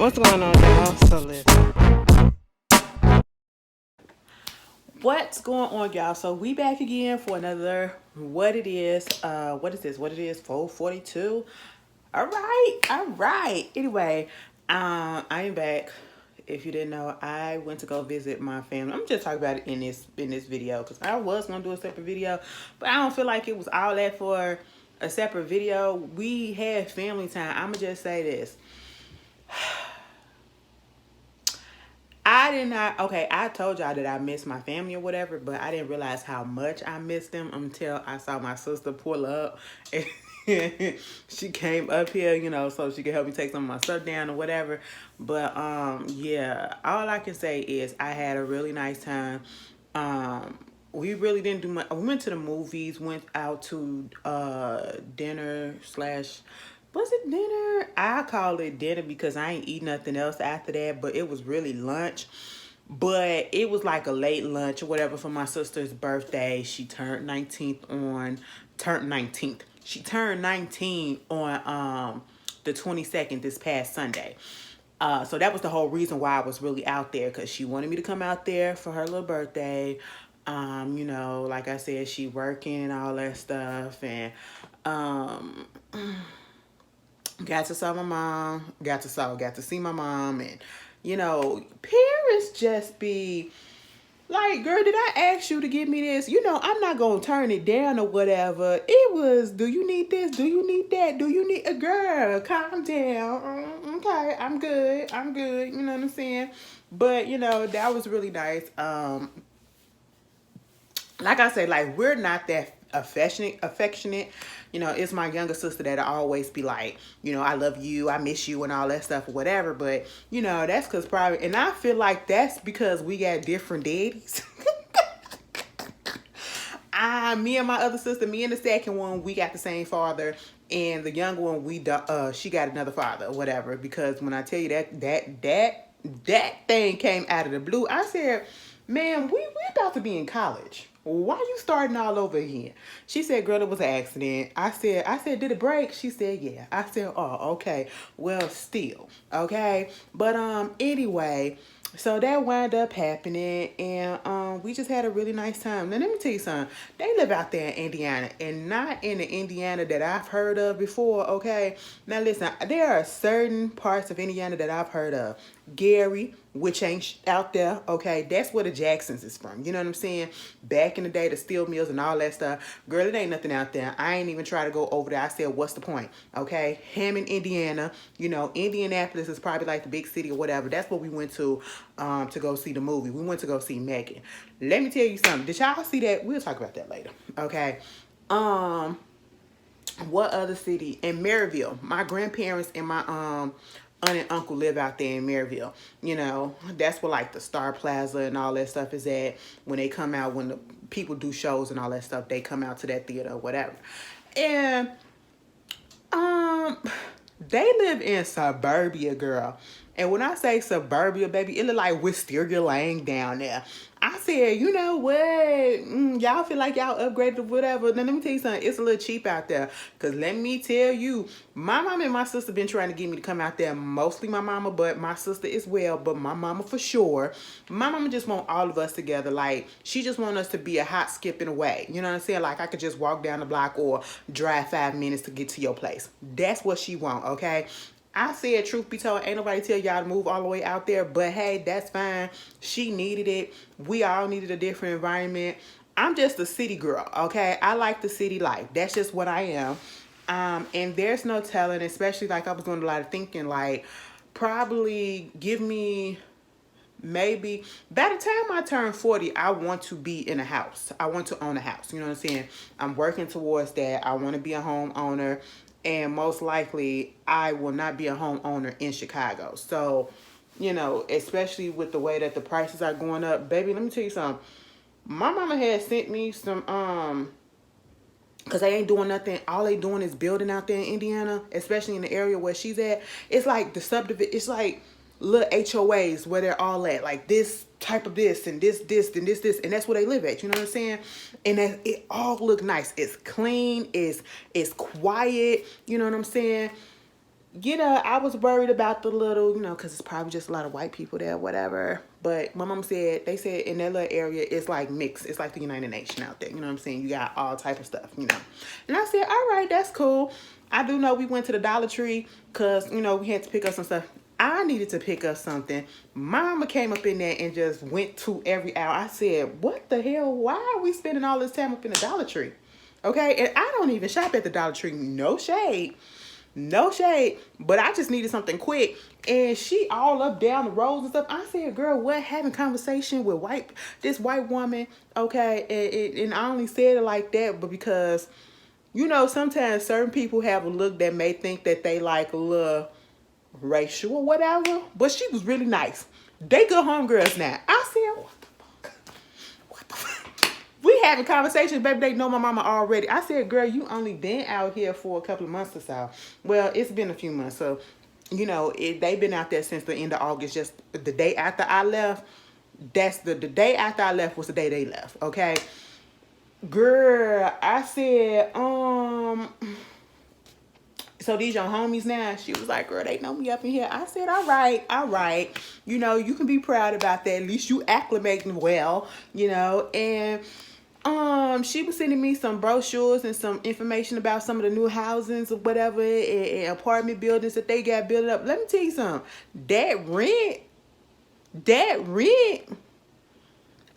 What's going on, y'all? So listen. What's going on, y'all? So we back again for another what it is. What is this? What it is? 442. All right, all right. Anyway, I am back. If you didn't know, I went to go visit my family. I'm just talking about it in this video because I was gonna do a separate video, but I don't feel like it was all that for a separate video. We had family time. I'ma just say this. I did not, okay, I told y'all that I missed my family or whatever, but I didn't realize how much I missed them until I saw my sister pull up. And she came up here, so she could help me take some of my stuff down or whatever. But, yeah, all I can say is I had a really nice time. We really didn't do much. We went to the movies, went out to dinner slash, was it dinner? I call it dinner because I ain't eat nothing else after that, but it was really lunch. But it was like a late lunch or whatever for my sister's birthday. She turned 19th. She turned 19 on the 22nd this past Sunday. So that was the whole reason why I was really out there, because she wanted me to come out there for her little birthday. Like I said, she working and all that stuff, and got to saw my mom, got to see my mom, and parents just be like, girl, did I ask you to give me this? I'm not gonna turn it down or whatever. It was, do you need this? Do you need that? Do you need a girl? Calm down. Okay, I'm good. You know what I'm saying? But that was really nice. Like I said, like, we're not that affectionate. It's my younger sister that I always be like, I love you, I miss you, and all that stuff or whatever. But that's because probably, and I feel like that's because we got different daddies. Me and my other sister, me and the second one, we got the same father, and the younger one, she got another father or whatever. Because when I tell you that thing came out of the blue, I said, man, we about to be in college. Why you starting all over again? She said, girl, it was an accident. I said, did it break? She said, yeah. I said, oh, okay. Well, still, okay. But anyway, so that wound up happening, and we just had a really nice time. Now, let me tell you something. They live out there in Indiana, and not in the Indiana that I've heard of before, okay? Now, listen, there are certain parts of Indiana that I've heard of. Gary, which ain't out there, okay? That's where the Jacksons is from. You know what I'm saying? Back in the day, the steel mills and all that stuff. Girl, it ain't nothing out there. I ain't even try to go over there. I said, what's the point? Okay? Hammond, Indiana. Indianapolis is probably like the big city or whatever. That's what we went to go see the movie. We went to go see Megan. Let me tell you something. Did y'all see that? We'll talk about that later. Okay? What other city? In Maryville. My grandparents and my aunt and uncle live out there in Maryville. That's where like the Star Plaza and all that stuff is at. When they come out, when the people do shows and all that stuff, they come out to that theater or whatever. And they live in suburbia, girl. And when I say suburbia, baby, it look like Wisteria Lane down there. I said, you know what? Y'all feel like y'all upgraded or whatever. Now, let me tell you something. It's a little cheap out there. Because let me tell you, my mama and my sister been trying to get me to come out there. Mostly my mama, but my sister as well. But my mama for sure. My mama just want all of us together. Like, she just want us to be a hot skipping away. You know what I'm saying? Like, I could just walk down the block or drive 5 minutes to get to your place. That's what she want, okay? I said, truth be told, ain't nobody tell y'all to move all the way out there, but hey, that's fine. She needed it. We all needed a different environment. I'm just a city girl, okay? I like the city life. That's just what I am. And there's no telling, especially like I was doing a lot of thinking, like probably give me maybe by the time I turn 40, I want to be in a house. I want to own a house. You know what I'm saying? I'm working towards that. I want to be a homeowner. And most likely, I will not be a homeowner in Chicago. So, especially with the way that the prices are going up, baby, let me tell you something. My mama had sent me some, because they ain't doing nothing. All they doing is building out there in Indiana, especially in the area where she's at. It's like the subdivision. It's like little HOAs where they're all at, like this type of this and this and this, and that's where they live at. You know what I'm saying? And it all look nice. It's clean. It's quiet. You know what I'm saying? you know, I was worried about the little, you know, because it's probably just a lot of white people there, whatever. But my mom said, they said in that little area, it's like mixed. It's like the United Nations out there. You know what I'm saying? You got all type of stuff, you know. And I said, all right, that's cool. I do know we went to the Dollar Tree because, you know, we had to pick up some stuff. I needed to pick up something. Mama came up in there and just went to every aisle. I said, what the hell? Why are we spending all this time up in the Dollar Tree? Okay, and I don't even shop at the Dollar Tree. No shade. No shade, but I just needed something quick. And she all up down the roads and stuff. I said, girl, what? Having conversation with this white woman, okay? And I only said it like that, but because, you know, sometimes certain people have a look that may think that they like a little racial or whatever. But she was really nice. They good homegirls now. I said, what the fuck? What the fuck? We having conversations, baby. They know my mama already. I said, girl, you only been out here for a couple of months or so. Well, it's been a few months. So, you know, they've been out there since the end of August. Just the day after I left, that's the day after I left was the day they left. Okay. Girl, I said, so these your homies now? She was like, girl, they know me up in here. I said, all right. You know, you can be proud about that. At least you acclimating well, you know. And she was sending me some brochures and some information about some of the new housings or whatever and apartment buildings that they got built up. Let me tell you something. That rent.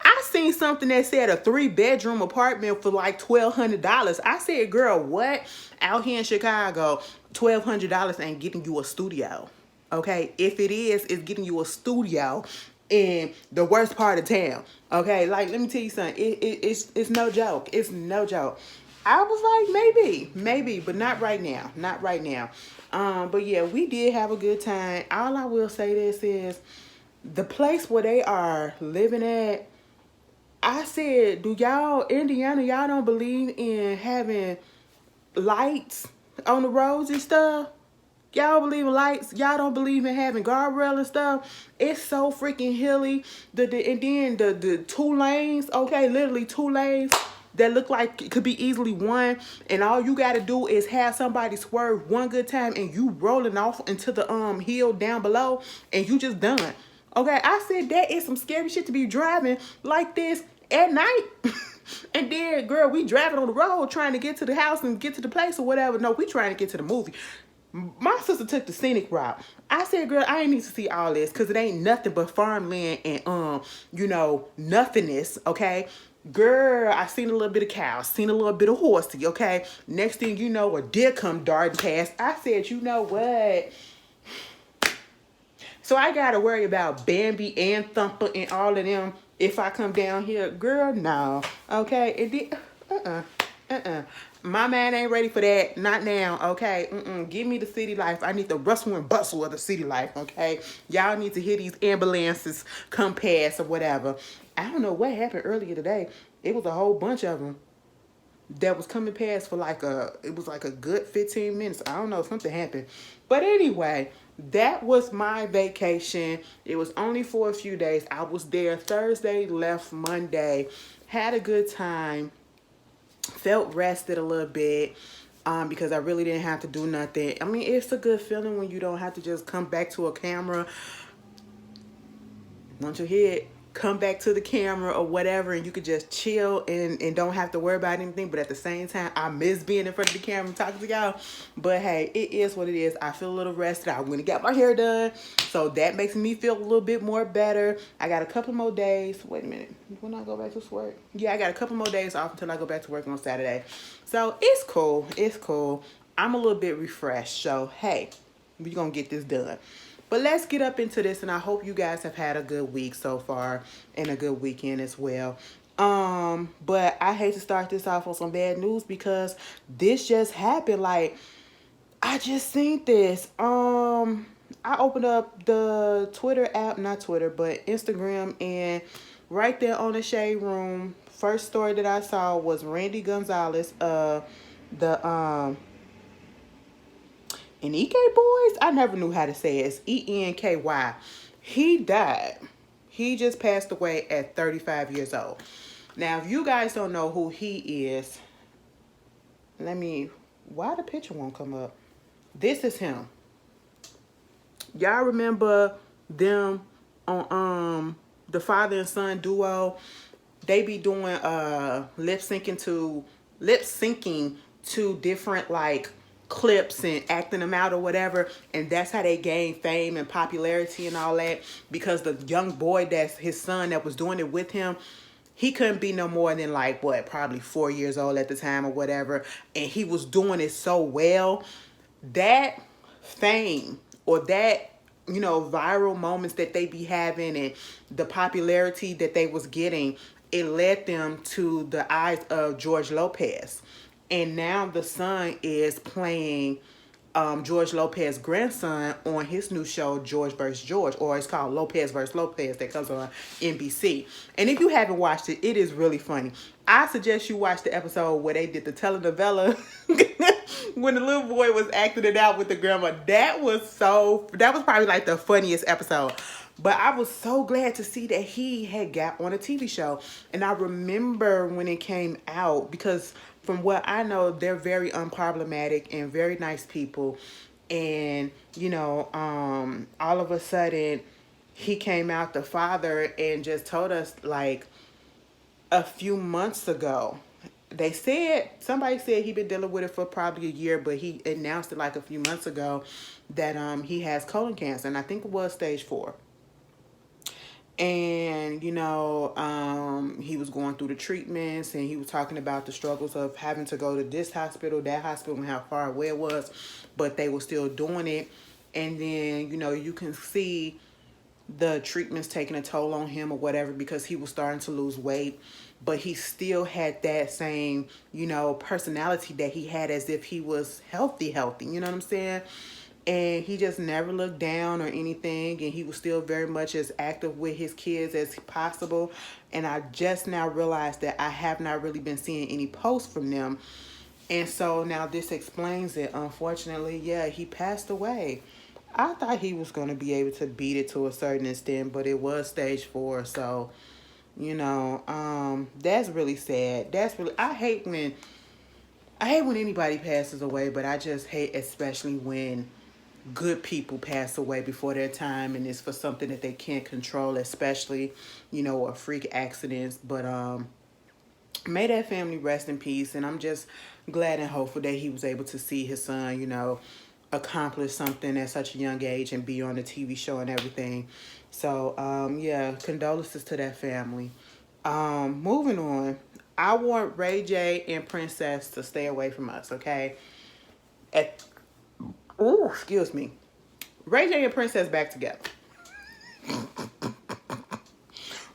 I seen something that said a 3-bedroom apartment for like $1,200. I said, girl, what? Out here in Chicago, $1,200 ain't getting you a studio. Okay? If it is, it's getting you a studio in the worst part of town. Okay? Like, let me tell you something. It's no joke. It's no joke. I was like, maybe, but not right now. Not right now. But yeah, we did have a good time. All I will say this is the place where they are living at, I said, do y'all, Indiana, y'all don't believe in having lights on the roads and stuff? Y'all believe in lights? Y'all don't believe in having guardrail and stuff? It's so freaking hilly. And then the 2 lanes, okay, literally 2 lanes that look like it could be easily one. And all you got to do is have somebody swerve one good time and you rolling off into the hill down below and you just done. Okay, I said that is some scary shit to be driving like this at night. And then, girl, we driving on the road trying to get to the house and get to the place or whatever. No, we trying to get to the movie. My sister took the scenic route. I said, girl, I ain't need to see all this because it ain't nothing but farmland and, you know, nothingness, okay? Girl, I seen a little bit of cows, seen a little bit of horsey, okay? Next thing you know, a deer come darting past. I said, you know what? So I got to worry about Bambi and Thumper and all of them if I come down here. Girl, no. Okay? My man ain't ready for that. Not now, okay? Give me the city life. I need the rustle and bustle of the city life, okay? Y'all need to hear these ambulances come past or whatever. I don't know what happened earlier today. It was a whole bunch of them that was coming past for it was like a good 15 minutes. I don't know, something happened. But anyway, that was my vacation. It was only for a few days. I was there Thursday, left Monday, had a good time, felt rested a little bit because I really didn't have to do nothing. I mean, it's a good feeling when you don't have to just come back to a camera. Once you hit come back to the camera or whatever and you could just chill and don't have to worry about anything. But at the same time, I miss being in front of the camera and talking to y'all. But hey, it is what it is. I feel a little rested. I went and got my hair done, so that makes me feel a little bit more better. I got a couple more days. Wait a minute, when I go back to work? Yeah, I got a couple more days off until I go back to work on Saturday. So it's cool. It's cool. I'm a little bit refreshed. So hey, we're gonna get this done. But let's get up into this, and I hope you guys have had a good week so far and a good weekend as well. But I hate to start this off on some bad news because this just happened. Like, I just seen this. I opened up the Twitter app, not Twitter, but Instagram, and right there on the Shade Room, first story that I saw was Randy Gonzalez, and EK Boys, I never knew how to say it. It's ENKY. He died. He just passed away at 35 years old. Now, if you guys don't know who he is, why the picture won't come up? This is him. Y'all remember them on the father and son duo? They be doing lip syncing to different like clips and acting them out or whatever, and that's how they gain fame and popularity and all that, because the young boy that's his son that was doing it with him, he couldn't be no more than like what, probably 4 years old at the time or whatever, and he was doing it so well. That fame, or that, you know, viral moments that they be having and the popularity that they was getting, it led them to the eyes of George Lopez. And now the son is playing George Lopez's grandson on his new show, George vs. George, or it's called Lopez vs. Lopez, that comes on NBC. And if you haven't watched it, it is really funny. I suggest you watch the episode where they did the telenovela when the little boy was acting it out with the grandma. That was probably like the funniest episode. But I was so glad to see that he had got on a TV show. And I remember when it came out, because from what I know, they're very unproblematic and very nice people. And, you know, all of a sudden, he came out, the father, and just told us, like, a few months ago. Somebody said he'd been dealing with it for probably a year, but he announced it like a few months ago that he has colon cancer, and I think it was stage 4. And, you know, he was going through the treatments, and he was talking about the struggles of having to go to this hospital, that hospital, and how far away it was, but they were still doing it. And then, you know, you can see the treatments taking a toll on him or whatever, because he was starting to lose weight, but he still had that same, you know, personality that he had as if he was healthy, you know what I'm saying? And he just never looked down or anything, and he was still very much as active with his kids as possible. And I just now realized that I have not really been seeing any posts from them. And so now this explains it. Unfortunately, yeah, he passed away. I thought he was going to be able to beat it to a certain extent, but it was stage 4. So, you know, that's really sad. I hate when anybody passes away, but I just hate especially when good people pass away before their time, and it's for something that they can't control, especially, you know, a freak accidents. But may that family rest in peace, and I'm just glad and hopeful that he was able to see his son, you know, accomplish something at such a young age and be on a TV show and everything. So yeah, condolences to that family. Moving on, I want Ray J and Princess to stay away from us, okay? Excuse me. Ray J and Princess back together.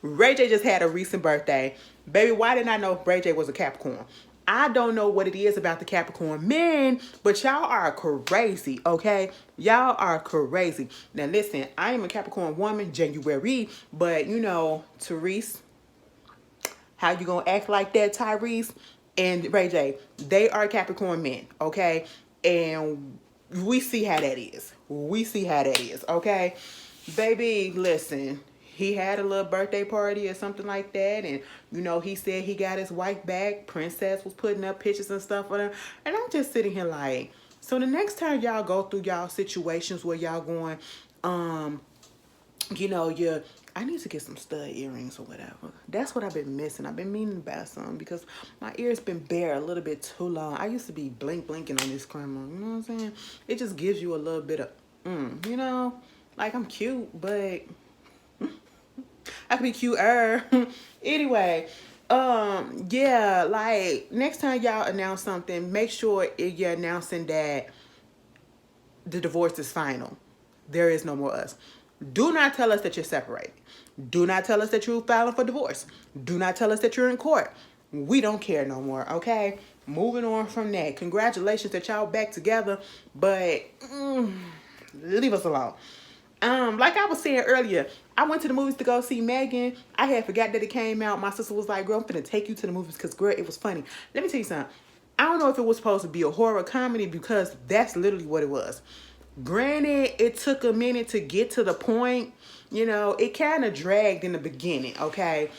Ray J just had a recent birthday. Baby, why didn't I know Ray J was a Capricorn? I don't know what it is about the Capricorn men, but y'all are crazy, okay? Y'all are crazy. Now listen, I am a Capricorn woman, January, but you know, Therese, how you gonna act like that, Tyrese and Ray J? They are Capricorn men, okay? And we see how that is. Okay? Baby, listen. He had a little birthday party or something like that, and, you know, he said he got his wife back. Princess was putting up pictures and stuff with him. And I'm just sitting here like, so the next time y'all go through y'all situations where y'all going, you know, I need to get some stud earrings or whatever. That's what I've been missing. I've been meaning to buy some because my ears been bare a little bit too long. I used to be blinking on this camera. You know what I'm saying? It just gives you a little bit of, you know, like I'm cute, but I could be cuter. Anyway, yeah, like next time y'all announce something, make sure you're announcing that the divorce is final. There is no more us. Do not tell us that you're separated. Do not tell us that you're filing for divorce. Do not tell us that you're in court. We don't care no more, okay? Moving on from that. Congratulations that y'all back together, but leave us alone. Like I was saying earlier, I went to the movies to go see Megan. I had forgot that it came out. My sister was like, girl, I'm finna take you to the movies because, girl, it was funny. Let me tell you something. I don't know if it was supposed to be a horror comedy because that's literally what it was. Granted, it took a minute to get to the point. You know, it kind of dragged in the beginning, okay?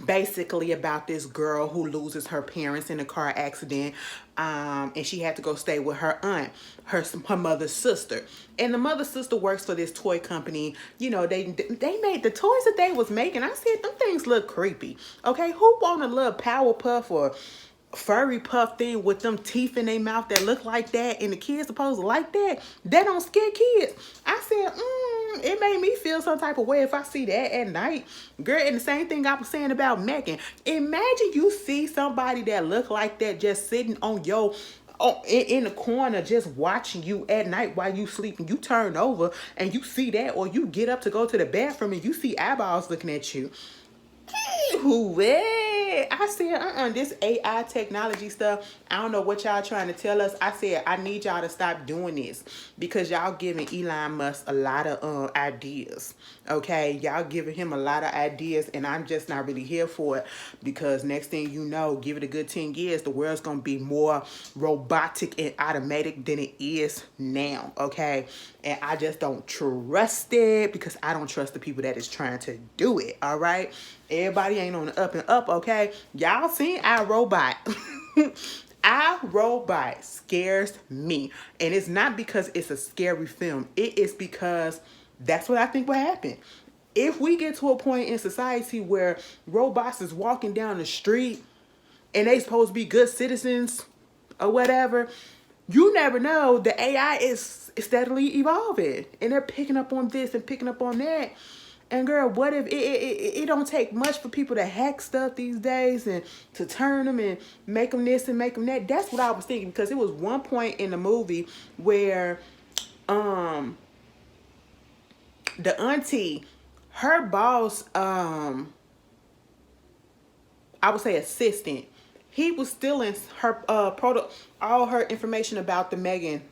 basically about this girl who loses her parents in a car accident, and she had to go stay with her aunt, her mother's sister. And the mother's sister works for this toy company. You know, they made the toys that they was making. I said, them things look creepy. Okay, who want a little Powerpuff or furry puff thing with them teeth in their mouth that look like that, and the kids supposed to like that? That don't scare kids. I said, it made me feel some type of way if I see that at night. Girl, and the same thing I was saying about Megan. Imagine you see somebody that look like that just sitting on your in the corner just watching you at night while you sleep, and you turn over and you see that, or you get up to go to the bathroom and you see eyeballs looking at you. I said, this AI technology stuff, I don't know what y'all trying to tell us. I said, I need y'all to stop doing this, because y'all giving Elon Musk a lot of ideas. Okay, y'all giving him a lot of ideas, and I'm just not really here for it, because next thing you know, give it a good 10 years, the world's gonna be more robotic and automatic than it is now. Okay, and I just don't trust it, because I don't trust the people that is trying to do it. All right, everybody ain't on the up and up. Okay, y'all seen iRobot? iRobot scares me, and it's not because it's a scary film. It is because that's what I think will happen. If we get to a point in society where robots is walking down the street and they supposed to be good citizens or whatever, you never know. The AI is steadily evolving, and they're picking up on this and picking up on that. And girl, what if it don't take much for people to hack stuff these days and to turn them and make them this and make them that? That's what I was thinking, because it was one point in the movie where the auntie, her boss, I would say assistant, he was stealing her all her information about the Megan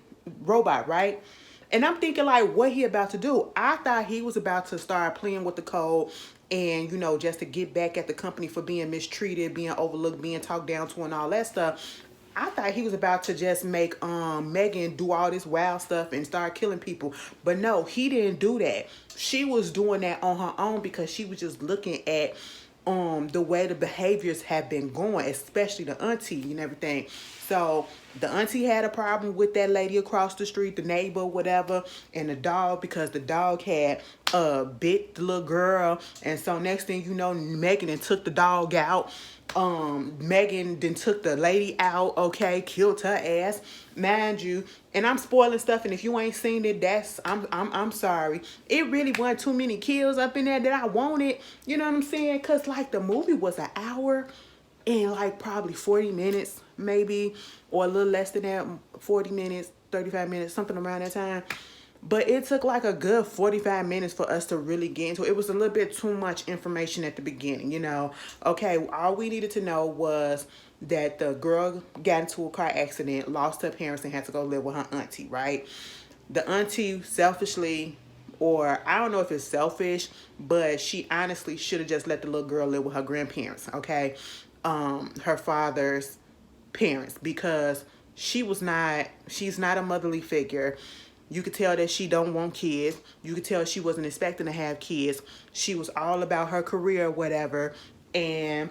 robot, right? And I'm thinking, like, what he about to do? I thought he was about to start playing with the code, and, you know, just to get back at the company for being mistreated, being overlooked, being talked down to, and all that stuff. I thought he was about to just make Megan do all this wild stuff and start killing people. But no, he didn't do that. She was doing that on her own, because she was just looking at the way the behaviors have been going, especially the auntie and everything. So the auntie had a problem with that lady across the street, the neighbor, whatever, and the dog, because the dog had bit the little girl. And so next thing you know, Megan then took the dog out. Megan then took the lady out, okay, killed her ass, mind you. And I'm spoiling stuff, and if you ain't seen it, that's I'm sorry. It really wasn't too many kills up in there that I wanted, you know what I'm saying? Cause like the movie was an hour and like probably 40 minutes maybe, or a little less than that, 40 minutes, 35 minutes, something around that time. But it took like a good 45 minutes for us to really get into it. It was a little bit too much information at the beginning, you know. Okay, all we needed to know was that the girl got into a car accident, lost her parents, and had to go live with her auntie, right? The auntie selfishly, or I don't know if it's selfish, but she honestly should have just let the little girl live with her grandparents, okay? Her father's parents, because she's not a motherly figure. You could tell that she don't want kids. You could tell she wasn't expecting to have kids. She was all about her career or whatever. And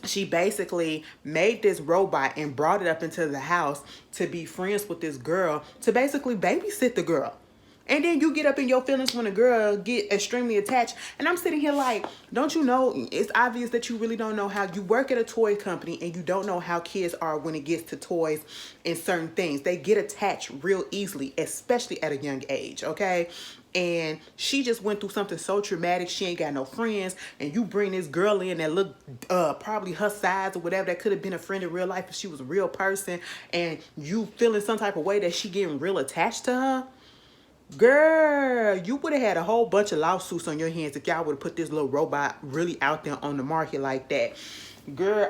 she basically made this robot and brought it up into the house to be friends with this girl, to basically babysit the girl. And then you get up in your feelings when a girl get extremely attached. And I'm sitting here like, don't you know, it's obvious that you really don't know how, you work at a toy company and you don't know how kids are when it gets to toys and certain things. They get attached real easily, especially at a young age, okay? And she just went through something so traumatic. She ain't got no friends. And you bring this girl in that look probably her size or whatever, that could have been a friend in real life if she was a real person. And you feeling some type of way that she getting real attached to her. Girl, you would have had a whole bunch of lawsuits on your hands if y'all would have put this little robot really out there on the market like that. Girl,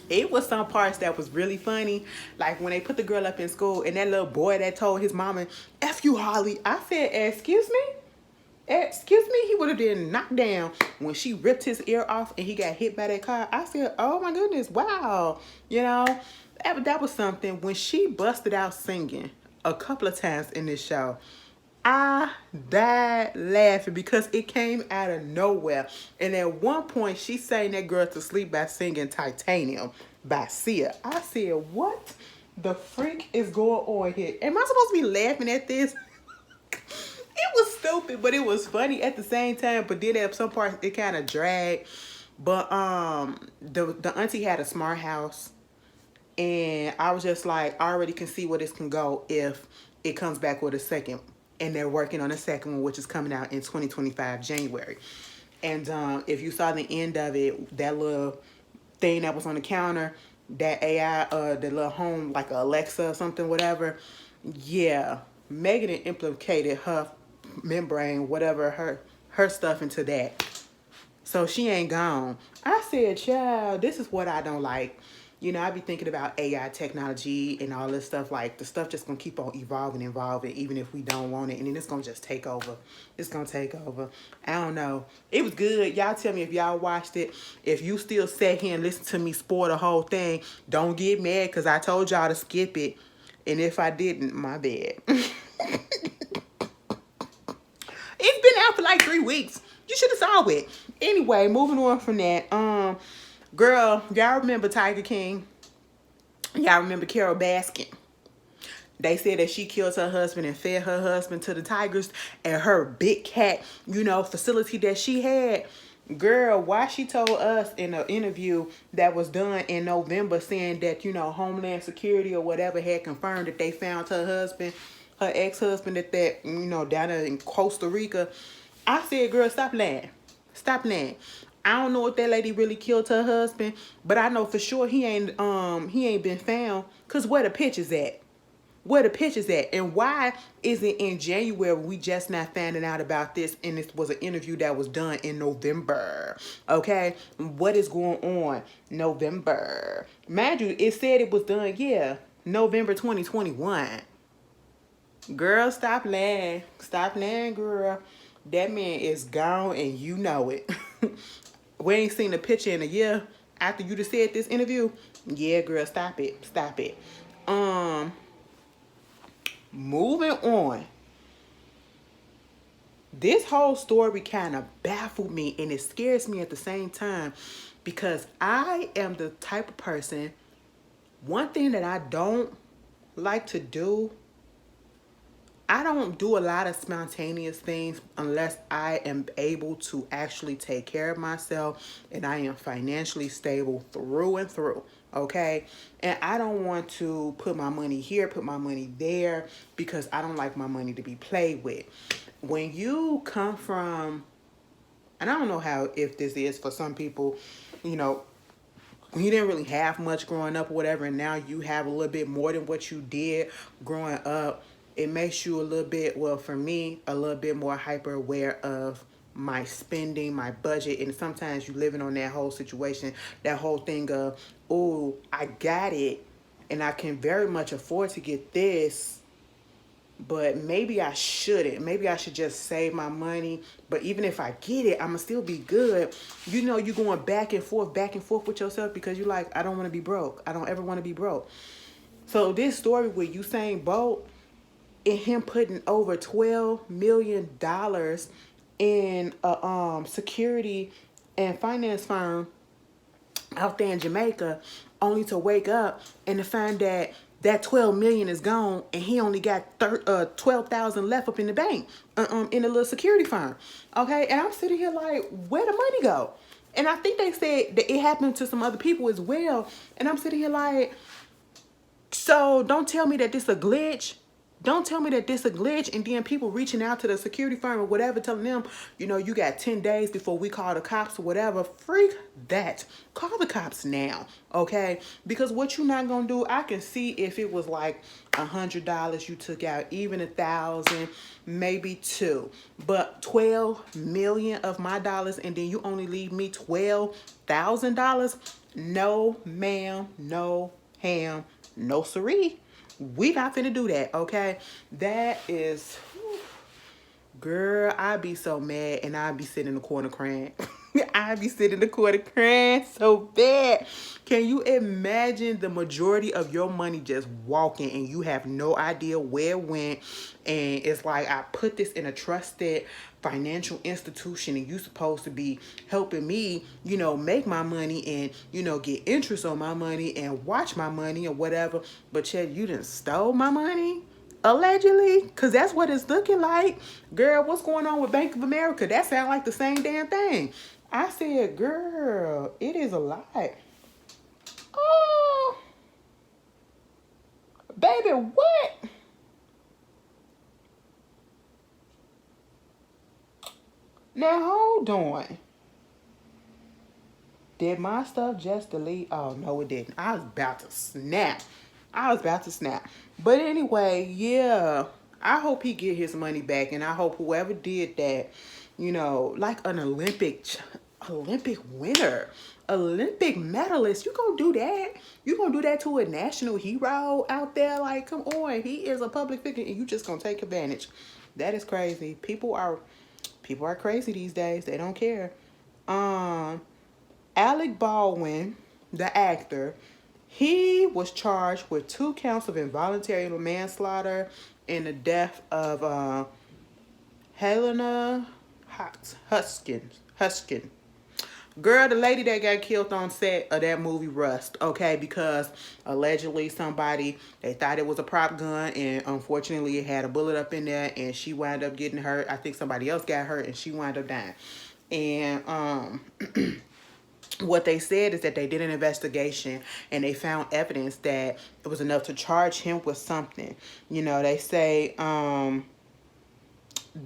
it was some parts that was really funny. Like when they put the girl up in school and that little boy that told his mama, F you, Holly. I said, excuse me? Excuse me? He would have been knocked down when she ripped his ear off and he got hit by that car. I said, oh my goodness, wow. You know, that was something. When she busted out singing a couple of times in this show, I died laughing because it came out of nowhere. And at one point, she sang that girl to sleep by singing Titanium by Sia. I said, what the freak is going on here? Am I supposed to be laughing at this? It was stupid, but it was funny at the same time. But then at some parts, it kind of dragged. But the auntie had a smart house. And I was just like, I already can see where this can go if it comes back with a second. And they're working on a second one, which is coming out in 2025, January. And if you saw the end of it, that little thing that was on the counter, that AI, the little home, like Alexa or something, whatever. Yeah, Megan implicated her membrane, whatever, her stuff into that. So she ain't gone. I said, child, this is what I don't like. You know, I be thinking about AI technology and all this stuff. Like, the stuff just gonna keep on evolving, even if we don't want it. And then it's gonna just take over. It's gonna take over. I don't know. It was good. Y'all tell me if y'all watched it. If you still sat here and listened to me spoil the whole thing, don't get mad because I told y'all to skip it. And if I didn't, my bad. It's been out for like 3 weeks. You should have saw it. Anyway, moving on from that. Girl, y'all remember Tiger King? Y'all remember Carol Baskin? They said that she killed her husband and fed her husband to the tigers at her big cat, you know, facility that she had. Girl, why she told us in an interview that was done in November saying that, you know, Homeland Security or whatever had confirmed that they found her husband, her ex-husband at that, you know, down there in Costa Rica. I said, girl, stop lying. Stop lying. I don't know if that lady really killed her husband, but I know for sure he ain't been found. Cause where the pictures at? Where the pictures at? And why is it in January we just not finding out about this? And this was an interview that was done in November. Okay, what is going on? November. Mind you, it said it was done, yeah, November 2021. Girl, stop lying. Stop lying, girl. That man is gone and you know it. We ain't seen a picture in a year after you just said this interview. Yeah, girl, stop it. Stop it. Moving on. This whole story kind of baffled me and it scares me at the same time because I am the type of person, one thing that I don't like to do, I don't do a lot of spontaneous things unless I am able to actually take care of myself and I am financially stable through and through, okay? And I don't want to put my money here, put my money there, because I don't like my money to be played with. When you come from, and I don't know how, if this is for some people, you know, you didn't really have much growing up or whatever, and now you have a little bit more than what you did growing up, it makes you a little bit, well, for me, a little bit more hyper aware of my spending, my budget, and sometimes you living on that whole situation, that whole thing of, oh, I got it, and I can very much afford to get this, but maybe I shouldn't. Maybe I should just save my money. But even if I get it, I'm going to still be good. You know, you're going back and forth with yourself because you're like, I don't want to be broke. I don't ever want to be broke. So this story with Usain Bolt and him putting over $12 million in a security and finance firm out there in Jamaica, only to wake up and to find that that 12 million is gone and he only got 12,000 left up in the bank in a little security firm. Okay, and I'm sitting here like, where the money go? And I think they said that it happened to some other people as well. And I'm sitting here like, so don't tell me that this a glitch. Don't tell me that this a glitch and then people reaching out to the security firm or whatever, telling them, you know, you got 10 days before we call the cops or whatever. Freak that. Call the cops now, okay? Because what you're not going to do, I can see if it was like $100 you took out, even 1,000, maybe 2. But 12 million of my dollars and then you only leave me $12,000? No, ma'am, no, ham, no siree. We not finna do that, okay? That is, whew, girl, I'd be so mad and I'd be sitting in the corner crying. I be sitting in the corner crying so bad. Can you imagine the majority of your money just walking and you have no idea where it went? And it's like, I put this in a trusted financial institution and you supposed to be helping me, make my money and, get interest on my money and watch my money or whatever. But yet you done stole my money? Allegedly, because that's what it's looking like. Girl, what's going on with Bank of America? That sounds like the same damn thing. I said, girl, it is a lot. Oh, baby, what? Now, hold on. Did my stuff just delete? Oh, no, it didn't. I was about to snap. But anyway, yeah. I hope he get his money back. And I hope whoever did that, like an Olympic winner, Olympic medalist, you gonna do that? You gonna do that to a national hero out there? Like, come on. He is a public figure and you just gonna take advantage. That is crazy. People are crazy these days. They don't care. Alec Baldwin, the actor, he was charged with 2 counts of involuntary manslaughter in the death of Helena Huskin. Girl, the lady that got killed on set of that movie Rust, okay, because allegedly they thought it was a prop gun, and unfortunately it had a bullet up in there, and she wound up getting hurt. I think somebody else got hurt, and she wound up dying. And what they said is that they did an investigation and they found evidence that it was enough to charge him with something. They say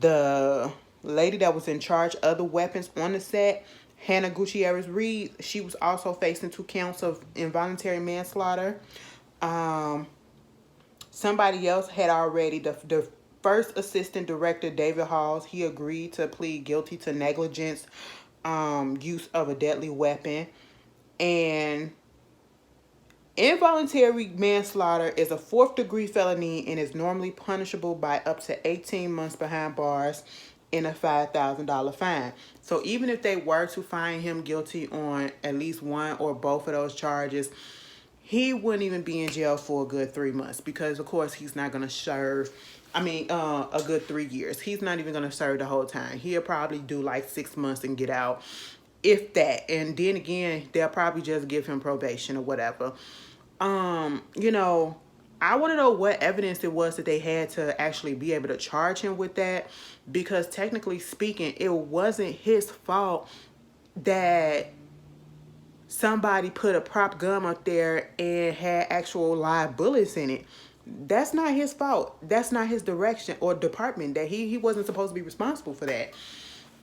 the lady that was in charge of the weapons on the set, Hannah Gutierrez Reed, she was also facing 2 counts of involuntary manslaughter. Somebody else had already, the first assistant director, David Halls, he agreed to plead guilty to negligence, use of a deadly weapon. And involuntary manslaughter is a 4th-degree felony and is normally punishable by up to 18 months behind bars and a $5,000 fine. So even if they were to find him guilty on at least one or both of those charges, he wouldn't even be in jail for a good 3 months because, of course, he's not going to serve, a good 3 years. He's not even going to serve the whole time. He'll probably do like 6 months and get out, if that. And then again, they'll probably just give him probation or whatever. I want to know what evidence it was that they had to actually be able to charge him with that, because technically speaking, it wasn't his fault that somebody put a prop gun up there and had actual live bullets in it. That's not his fault. That's not his direction or department. That he wasn't supposed to be responsible for that.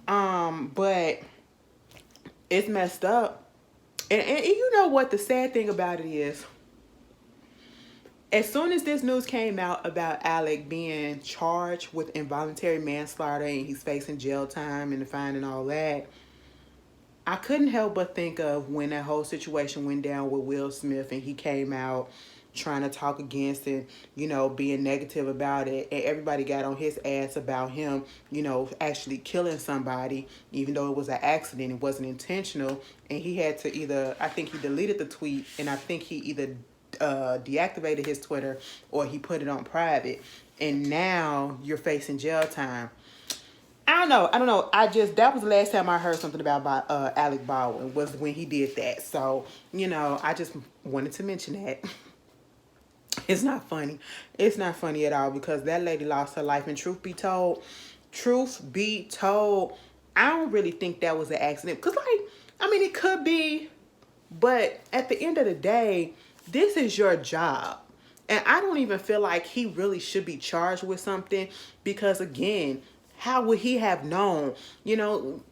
But it's messed up. And you know what the sad thing about it is? As soon as this news came out about Alec being charged with involuntary manslaughter and he's facing jail time and the fine and all that, I couldn't help but think of when that whole situation went down with Will Smith and he came out trying to talk against it, being negative about it, and everybody got on his ass about him, actually killing somebody, even though it was an accident, it wasn't intentional, and he had to I think he deleted the tweet, and I think he either deactivated his Twitter or he put it on private, and now you're facing jail time. I don't know. That was the last time I heard something about Alec Baldwin, was when he did that. So, I just wanted to mention that. It's not funny. It's not funny at all, because that lady lost her life. And truth be told, I don't really think that was an accident. Because, it could be. But at the end of the day, this is your job. And I don't even feel like he really should be charged with something. Because, again, how would he have known? You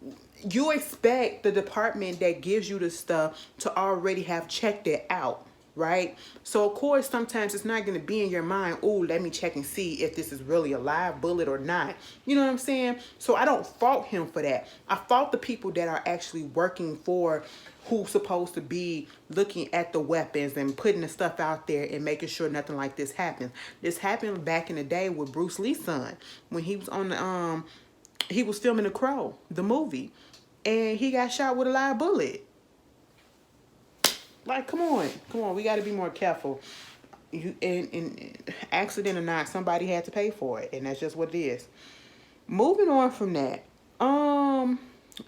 expect the department that gives you the stuff to already have checked it out, right? So, of course, sometimes it's not going to be in your mind, oh, let me check and see if this is really a live bullet or not. You know what I'm saying? So I don't fault him for that. I fault the people that are actually working for who's supposed to be looking at the weapons and putting the stuff out there and making sure nothing like this happens. This happened back in the day with Bruce Lee's son when he was on the he was filming The Crow, the movie. and he got shot with a live bullet. Like, come on, we got to be more careful. You and accident or not, somebody had to pay for it, and that's just what it is. Moving on from that,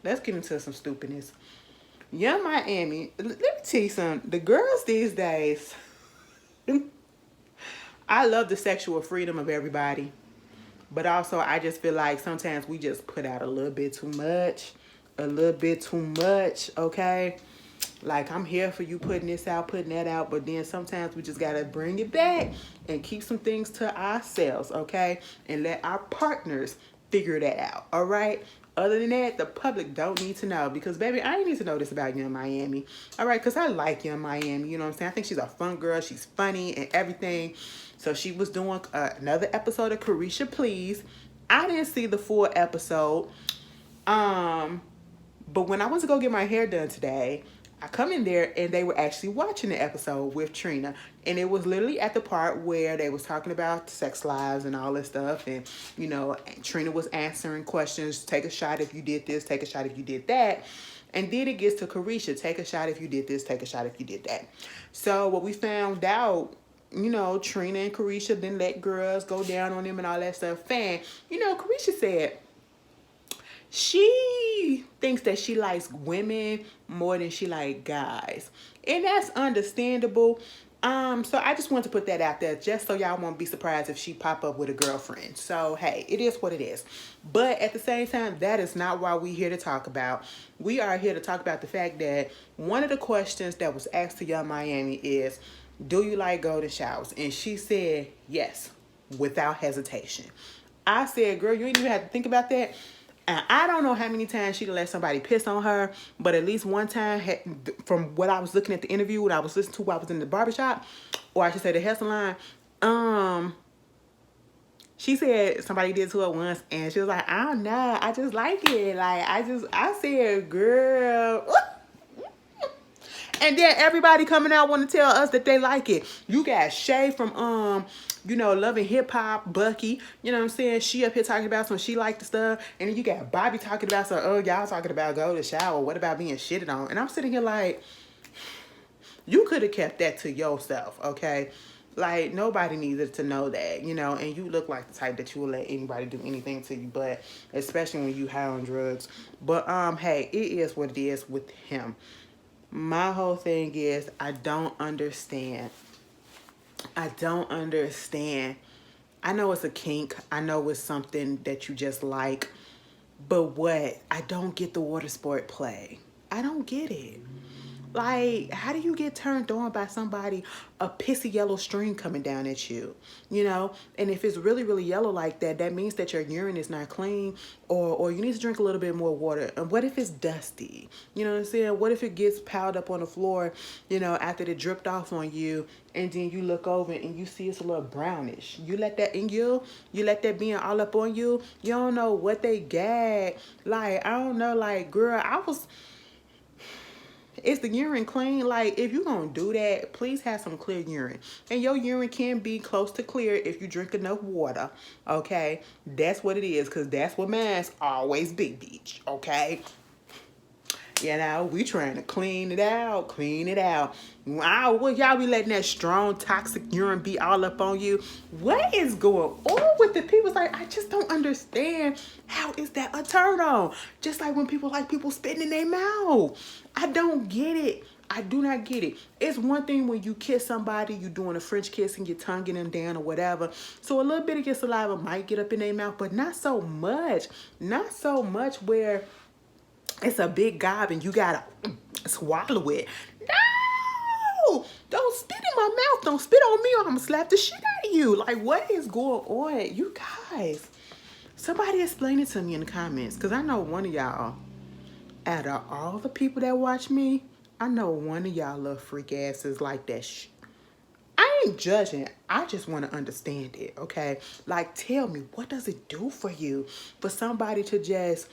let's get into some stupidness. Young Miami, let me tell you something. The girls these days, I love the sexual freedom of everybody, but also I just feel like sometimes we just put out a little bit too much, okay? Like, I'm here for you putting this out, putting that out, but then sometimes we just gotta bring it back and keep some things to ourselves, okay? And let our partners figure that out, all right? Other than that, the public don't need to know, because, baby, I ain't need to know this about Young Miami, all right? Because I like Young Miami, you know what I'm saying? I think she's a fun girl. She's funny and everything. So she was doing another episode of Carisha Please. I didn't see the full episode, but when I went to go get my hair done today, I come in there and they were actually watching the episode with Trina. And it was literally at the part where they was talking about sex lives and all this stuff. And, you know, Trina was answering questions. Take a shot if you did this. Take a shot if you did that. And then it gets to Carisha. Take a shot if you did this. Take a shot if you did that. So what we found out, you know, Trina and Carisha didn't let girls go down on them and all that stuff. And, you know, Carisha said she thinks that she likes women more than she likes guys, and that's understandable. So I just want to put that out there just so y'all won't be surprised if she pop up with a girlfriend. So hey, it is what it is. But at the same time, that is not why we're here to talk about. We are here to talk about the fact that one of the questions that was asked to Young Miami is, do you like golden showers? And she said yes, without hesitation. I said, girl, you ain't even have to think about that. And I don't know how many times she let somebody piss on her, but at least one time, from what I was looking at the interview, what I was listening to while I was in the barbershop, or I should say the hair salon, she said somebody did to her once, and she was like, I don't know, I just like it. Like, I said, girl. And then everybody coming out want to tell us that they like it. You got Shay from, you know, Loving Hip Hop, Bucky. You know what I'm saying? She up here talking about some she liked the stuff. And then you got Bobby talking about some, oh, y'all talking about go to shower. What about being shitted on? And I'm sitting here like, you could have kept that to yourself, okay? Like, nobody needed to know that, you know? And you look like the type that you will let anybody do anything to you, but especially when you high on drugs. But, hey, it is what it is with him. My whole thing is, I don't understand. I know it's a kink. I know it's something that you just like. But what? I don't get the water sport play. I don't get it. Like, how do you get turned on by somebody, a pissy yellow stream coming down at you, you know? And if it's really, really yellow like that, that means that your urine is not clean, or you need to drink a little bit more water. And what if it's dusty? You know what I'm saying? What if it gets piled up on the floor, you know, after it dripped off on you, and then you look over and you see it's a little brownish? You let that in you? You let that being all up on you? You don't know what they got. Like, I don't know, like, girl, is the urine clean? Like, if you're gonna do that, please have some clear urine. And your urine can be close to clear if you drink enough water, okay? That's what it is, because that's what mine's always be, bitch, okay? You know, we trying to clean it out. Wow, well, y'all be letting that strong, toxic urine be all up on you. What is going on with the people? It's like, I just don't understand. How is that a turn on? Just like when people like people spitting in their mouth. I don't get it. I do not get it. It's one thing when you kiss somebody, you doing a French kiss and you're tonguing them down or whatever. So a little bit of your saliva might get up in their mouth, but not so much. Not so much where it's a big gob and you gotta swallow it. No! Don't spit in my mouth. Don't spit on me or I'm gonna slap the shit out of you. Like, what is going on? You guys, somebody explain it to me in the comments, because I know one of y'all, out of all the people that watch me, I know one of y'all little freak asses like that I ain't judging. I just want to understand it, okay? Like, tell me, what does it do for you for somebody to just...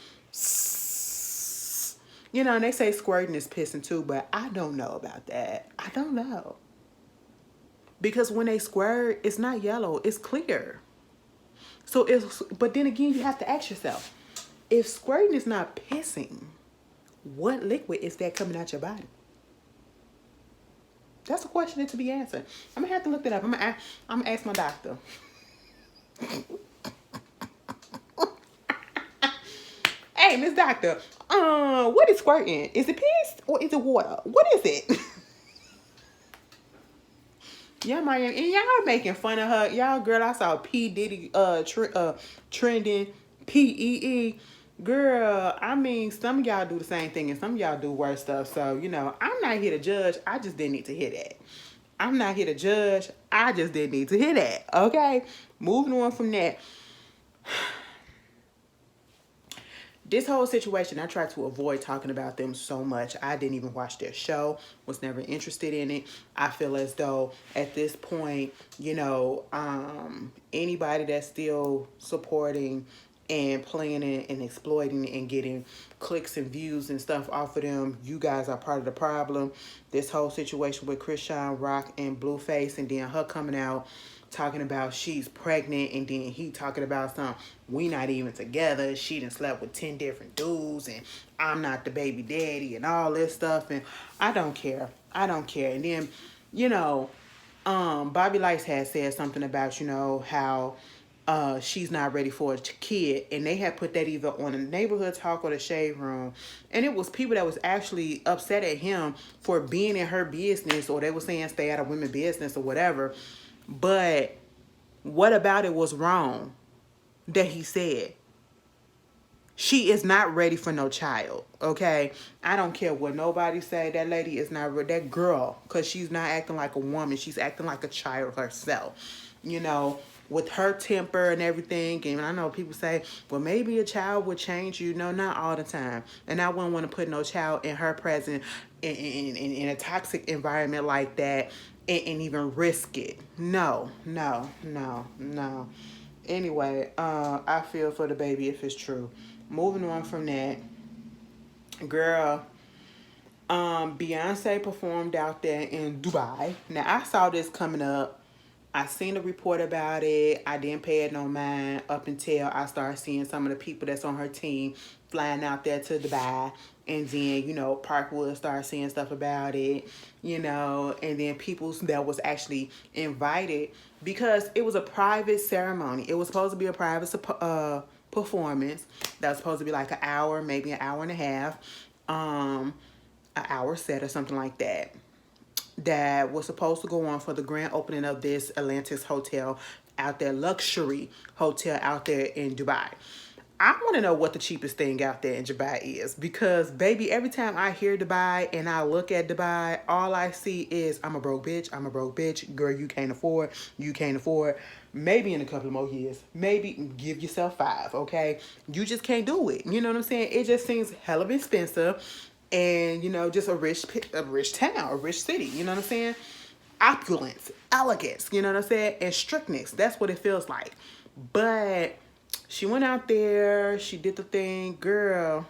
You know, and they say squirting is pissing too, but I don't know about that. I don't know. Because when they squirt, it's not yellow, it's clear. So but then again, you have to ask yourself, if squirting is not pissing, what liquid is that coming out your body? That's a question to be answered. I'm gonna have to look that up. I'm gonna ask my doctor. Hey, Miss Doctor, what is squirting? Is it piss or is it water? What is it? Yeah, Miami, and y'all making fun of her. Y'all, girl, I saw P Diddy trending PEE. Girl, I mean, some of y'all do the same thing and some of y'all do worse stuff. So, you know, I'm not here to judge. I just didn't need to hear that. I'm not here to judge. I just didn't need to hear that. Okay? Moving on from that. This whole situation, I tried to avoid talking about them so much. I didn't even watch their show, was never interested in it. I feel as though at this point, you know, anybody that's still supporting and playing it and exploiting and getting clicks and views and stuff off of them, you guys are part of the problem. This whole situation with Chrisean Rock and Blueface, and then her coming out talking about she's pregnant, and then he talking about something, we not even together, she done slept with 10 different dudes, and I'm not the baby daddy, and all this stuff, and I don't care. And then, you know, Bobby Lights had said something about, you know, how she's not ready for a kid, and they had put that either on the Neighborhood Talk or the Shade Room, and it was people that was actually upset at him for being in her business, or they were saying stay out of women's business or whatever. But what about it was wrong that he said? She is not ready for no child, okay? I don't care what nobody say. That lady is not ready. That girl, because she's not acting like a woman. She's acting like a child herself, you know, with her temper and everything. And I know people say, well, maybe a child would change you. No, not all the time. And I wouldn't want to put no child in her presence in a toxic environment like that. And even risk it. No. Anyway, I feel for the baby if it's true. Moving on from that, girl, Beyonce performed out there in Dubai. Now, I saw this coming up. I seen a report about it. I didn't pay it no mind up until I started seeing some of the people that's on her team flying out there to Dubai. And then, you know, Parkwood started saying stuff about it, you know, and then people that was actually invited, because it was a private ceremony. It was supposed to be a private performance that was supposed to be like an hour, maybe an hour and a half, an hour set or something like that. That was supposed to go on for the grand opening of this Atlantis hotel out there, luxury hotel out there in Dubai. I want to know what the cheapest thing out there in Dubai is, because baby, every time I hear Dubai and I look at Dubai, all I see is I'm a broke bitch, girl, you can't afford, maybe in a couple of more years, maybe give yourself 5, okay? You just can't do it, you know what I'm saying? It just seems hella expensive, and you know, just a rich town, a rich city, you know what I'm saying? Opulence, elegance, you know what I'm saying? And strictness, that's what it feels like. But she went out there, she did the thing, girl.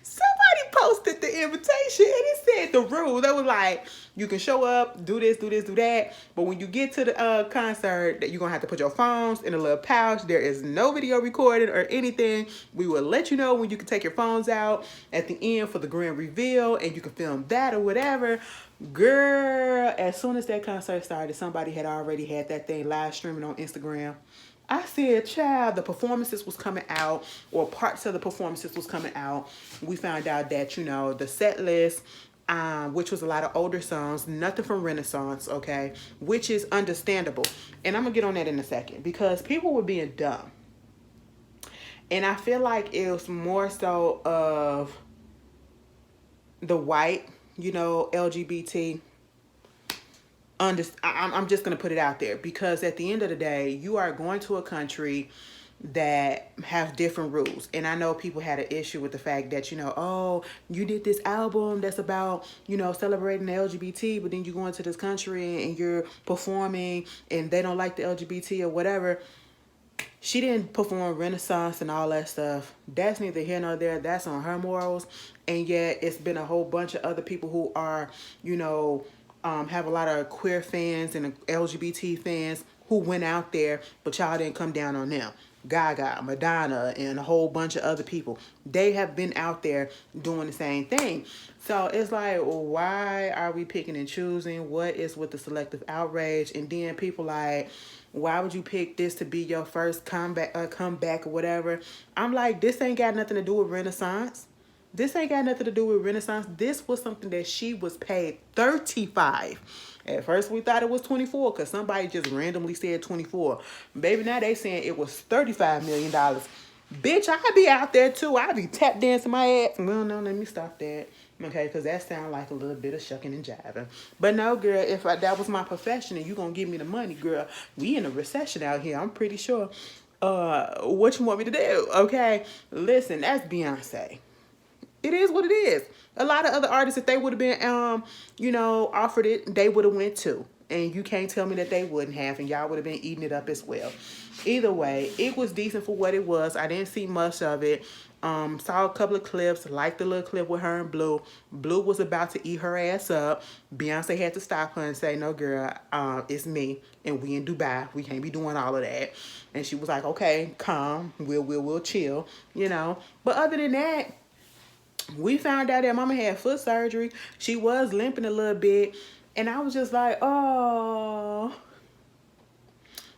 Somebody posted the invitation and it said the rules. They was like, you can show up, do this, do that. But when you get to the concert, that you're going to have to put your phones in a little pouch. There is no video recording or anything. We will let you know when you can take your phones out at the end for the grand reveal, and you can film that or whatever. Girl, as soon as that concert started, somebody had already had that thing live streaming on Instagram. I said, child, the performances was coming out, or parts of the performances was coming out. We found out that, you know, the set list, which was a lot of older songs, nothing from Renaissance, okay, which is understandable. And I'm going to get on that in a second, because people were being dumb. And I feel like it was more so of the white, you know, LGBT. I'm just going to put it out there, because at the end of the day, you are going to a country that have different rules. And I know people had an issue with the fact that, you know, oh, you did this album that's about, you know, celebrating the LGBT, but then you go into this country and you're performing and they don't like the LGBT or whatever. She didn't perform Renaissance and all that stuff. That's neither here nor there. That's on her morals. And yet it's been a whole bunch of other people who are, you know, have a lot of queer fans and LGBT fans who went out there, but y'all didn't come down on them. Gaga, Madonna, and a whole bunch of other people. They have been out there doing the same thing. So it's like, why are we picking and choosing? What is with the selective outrage? And then people like, why would you pick this to be your first comeback or whatever? I'm like, this ain't got nothing to do with Renaissance. This ain't got nothing to do with Renaissance. This was something that she was paid 35. At first we thought it was 24 because somebody just randomly said 24. Baby, now they saying it was $35 million. Bitch, I be out there too. I be tap dancing my ass. Well, no, let me stop that. Okay, because that sounds like a little bit of shucking and jiving. But no, girl, if that was my profession and you going to give me the money, girl, we in a recession out here. I'm pretty sure. What you want me to do? Okay, listen, that's Beyonce. It is what it is. A lot of other artists, if they would have been, offered it, they would have went too. And you can't tell me that they wouldn't have, and y'all would have been eating it up as well. Either way, it was decent for what it was. I didn't see much of it. Saw a couple of clips, liked the little clip with her and Blue. Blue was about to eat her ass up. Beyonce had to stop her and say, no, girl, it's me, and we in Dubai. We can't be doing all of that. And she was like, okay, calm. We'll chill, But other than that, we found out that mama had foot surgery. She was limping a little bit. And I was just like, oh.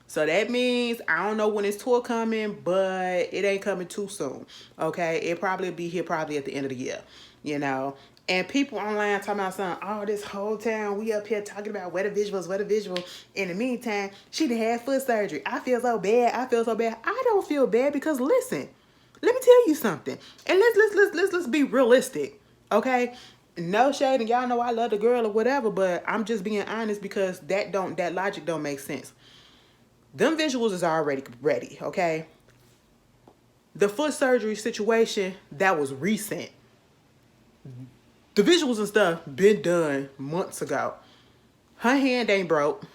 So that means, I don't know when his tour coming, but it ain't coming too soon. Okay? It probably be here probably at the end of the year. And people online talking about something, oh, this whole time we up here talking about where the visuals. In the meantime, she done had foot surgery. I feel so bad. I don't feel bad because listen. Let me tell you something. And let's be realistic. Okay? No shade, and y'all know I love the girl or whatever, but I'm just being honest because that logic don't make sense. Them visuals is already ready, okay? The foot surgery situation, that was recent. The visuals and stuff been done months ago. Her hand ain't broke.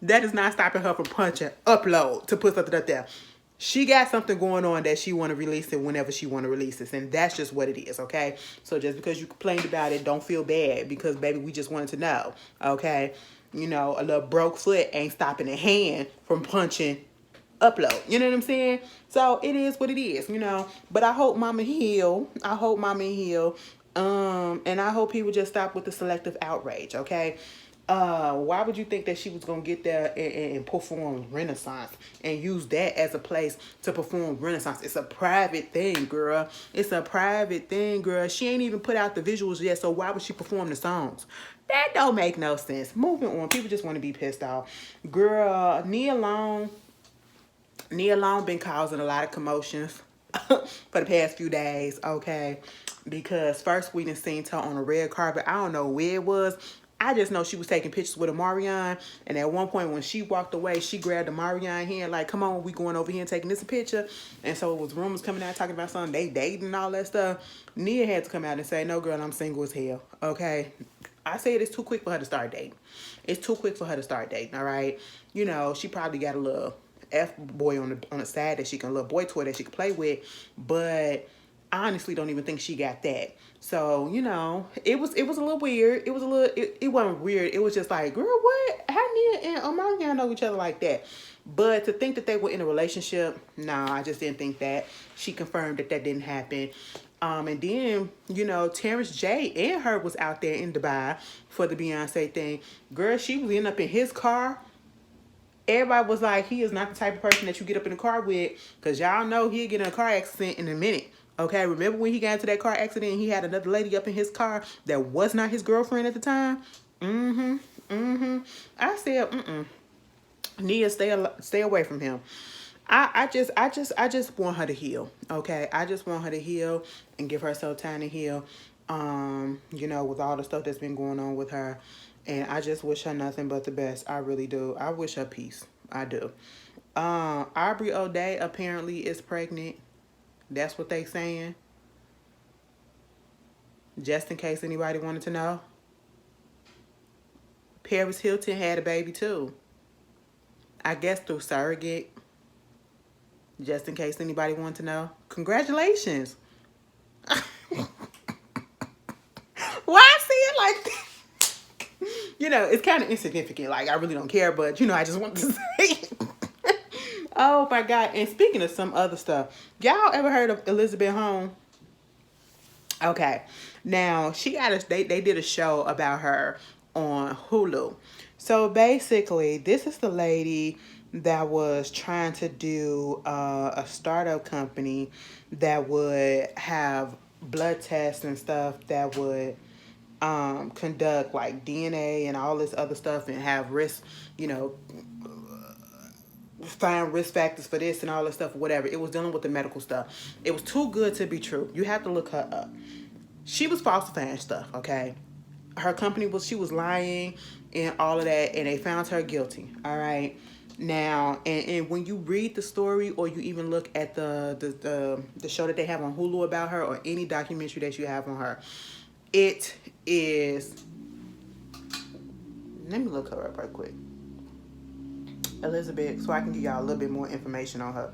That is not stopping her from punching upload to put something up there. She got something going on that she want to release it whenever she want to release it. And that's just what it is, okay? So just because you complained about it, don't feel bad. Because, baby, we just wanted to know, okay? A little broke foot ain't stopping a hand from punching upload. You know what I'm saying? So it is what it is, But I hope mama heal. And I hope people just stop with the selective outrage, okay? Why would you think that she was gonna get there and perform Renaissance and use that as a place to perform Renaissance? It's a private thing, girl. She ain't even put out the visuals yet, so why would she perform the songs? That don't make no sense. Moving on. People just want to be pissed off. Girl, Nia Long been causing a lot of commotions for the past few days, okay? Because first we done seen her on a red carpet. I don't know where it was. I just know she was taking pictures with Omarion, and at one point when she walked away, she grabbed Omarion hand like, come on, we going over here and taking this picture. And so it was rumors coming out talking about something, they dating and all that stuff. Nia had to come out and say, no, girl, I'm single as hell, okay? I said it's too quick for her to start dating. All right? She probably got a little F-boy on the side that she can, a little boy toy that she can play with, but I honestly don't even think she got that. So, it was a little weird. It wasn't weird. It was just like, girl, what? How Nia and Omarion know each other like that? But to think that they were in a relationship, nah, I just didn't think that. She confirmed that didn't happen. And then, Terrence J and her was out there in Dubai for the Beyonce thing. Girl, she was ending up in his car. Everybody was like, he is not the type of person that you get up in a car with, because y'all know he'll get in a car accident in a minute. Okay, remember when he got into that car accident and he had another lady up in his car that was not his girlfriend at the time? I said, Nia, stay away from him. I just want her to heal. Okay, I just want her to heal and give herself time to heal. With all the stuff that's been going on with her, and I just wish her nothing but the best. I really do. I wish her peace. I do. Aubrey O'Day apparently is pregnant. That's what they saying. Just in case anybody wanted to know. Paris Hilton had a baby too. I guess through surrogate. Just in case anybody wanted to know. Congratulations. Why I see it like that? It's kind of insignificant. Like, I really don't care, but, I just want to say it. Oh my God. And speaking of some other stuff, y'all ever heard of Elizabeth Holmes? Okay. Now, she got they did a show about her on Hulu. So basically, this is the lady that was trying to do a startup company that would have blood tests and stuff that would conduct like DNA and all this other stuff and have risk, you know, find risk factors for this and all this stuff, whatever. It was dealing with the medical stuff. It was too good to be true. You have to look her up. She was falsifying stuff, okay? Her company she was lying and all of that, and they found her guilty, all right? Now, and when you read the story or you even look at the show that they have on Hulu about her or any documentary that you have on her, it is, let me look her up right quick. Elizabeth, so I can give y'all a little bit more information on her.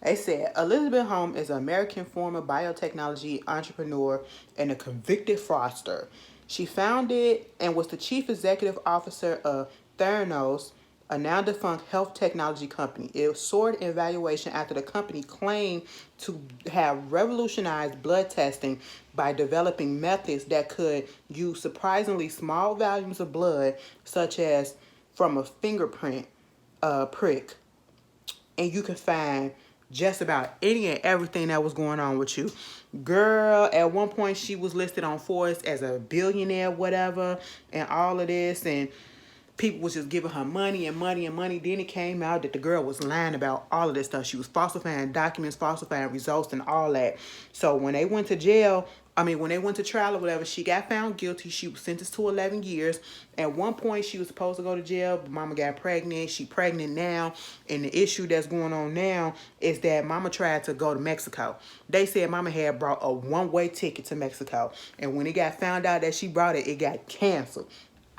They said Elizabeth Holmes is an American former biotechnology entrepreneur and a convicted fraudster. She founded and was the chief executive officer of Theranos, a now defunct health technology company. It soared in valuation after the company claimed to have revolutionized blood testing by developing methods that could use surprisingly small volumes of blood, such as from a fingerprint prick, and you can find just about any and everything that was going on with you. Girl, at one point she was listed on Forbes as a billionaire, whatever, and all of this, and people was just giving her money and money and money. Then it came out that the girl was lying about all of this stuff. She was falsifying documents, falsifying results, and all that. So when they went to jail, when they went to trial or whatever, she got found guilty. She was sentenced to 11 years. At one point, she was supposed to go to jail, but mama got pregnant. She pregnant now. And the issue that's going on now is that mama tried to go to Mexico. They said mama had brought a one-way ticket to Mexico. And when it got found out that she brought it, it got canceled.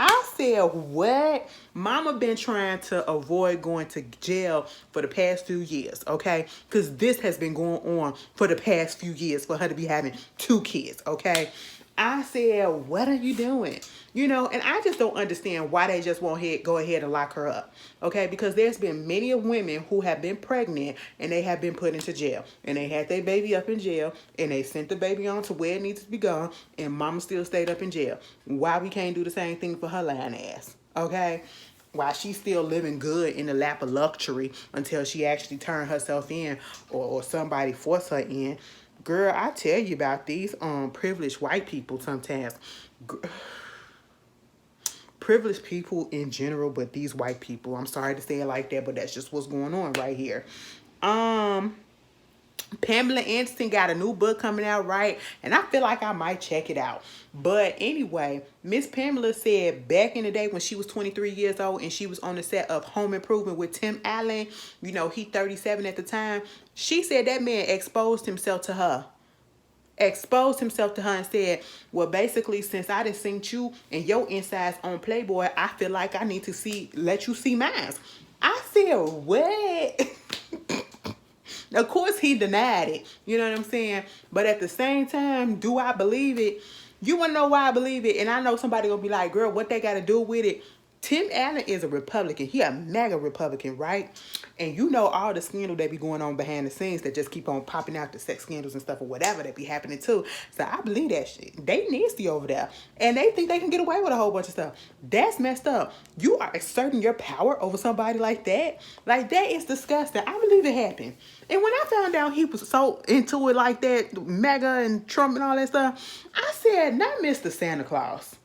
I said, what? Mama been trying to avoid going to jail for the past few years, okay? Because this has been going on for the past few years for her to be having 2 kids, okay? I said, what are you doing? You know, and I just don't understand why they just won't go ahead and lock her up, okay? Because there's been many of women who have been pregnant and they have been put into jail. And they had their baby up in jail and they sent the baby on to where it needs to be gone and mama still stayed up in jail. Why we can't do the same thing for her lying ass, okay? While she's still living good in the lap of luxury until she actually turned herself in or somebody forced her in. Girl, I tell you about these privileged white people sometimes. Privileged people in general, but these white people. I'm sorry to say it like that, but that's just what's going on right here. Pamela Anderson got a new book coming out, right? And I feel like I might check it out. But anyway, Miss Pamela said back in the day when she was 23 years old and she was on the set of Home Improvement with Tim Allen, you know, he 37 at the time. She said that man exposed himself to her. And said, well, basically, since I done seen you and your insides on Playboy, I feel like I need to let you see mine. I said, what? Of course, he denied it. You know what I'm saying? But at the same time, do I believe it? You want to know why I believe it? And I know somebody will be like, girl, what they got to do with it? Tim Allen is a Republican. He a mega Republican, right? And you know all the scandal that be going on behind the scenes that just keep on popping out, the sex scandals and stuff or whatever that be happening too. So I believe that shit. They nasty over there. And they think they can get away with a whole bunch of stuff. That's messed up. You are asserting your power over somebody like that. Like, that is disgusting. I believe it happened. And when I found out he was so into it like that, MAGA and Trump and all that stuff, I said, not Mr. Santa Claus.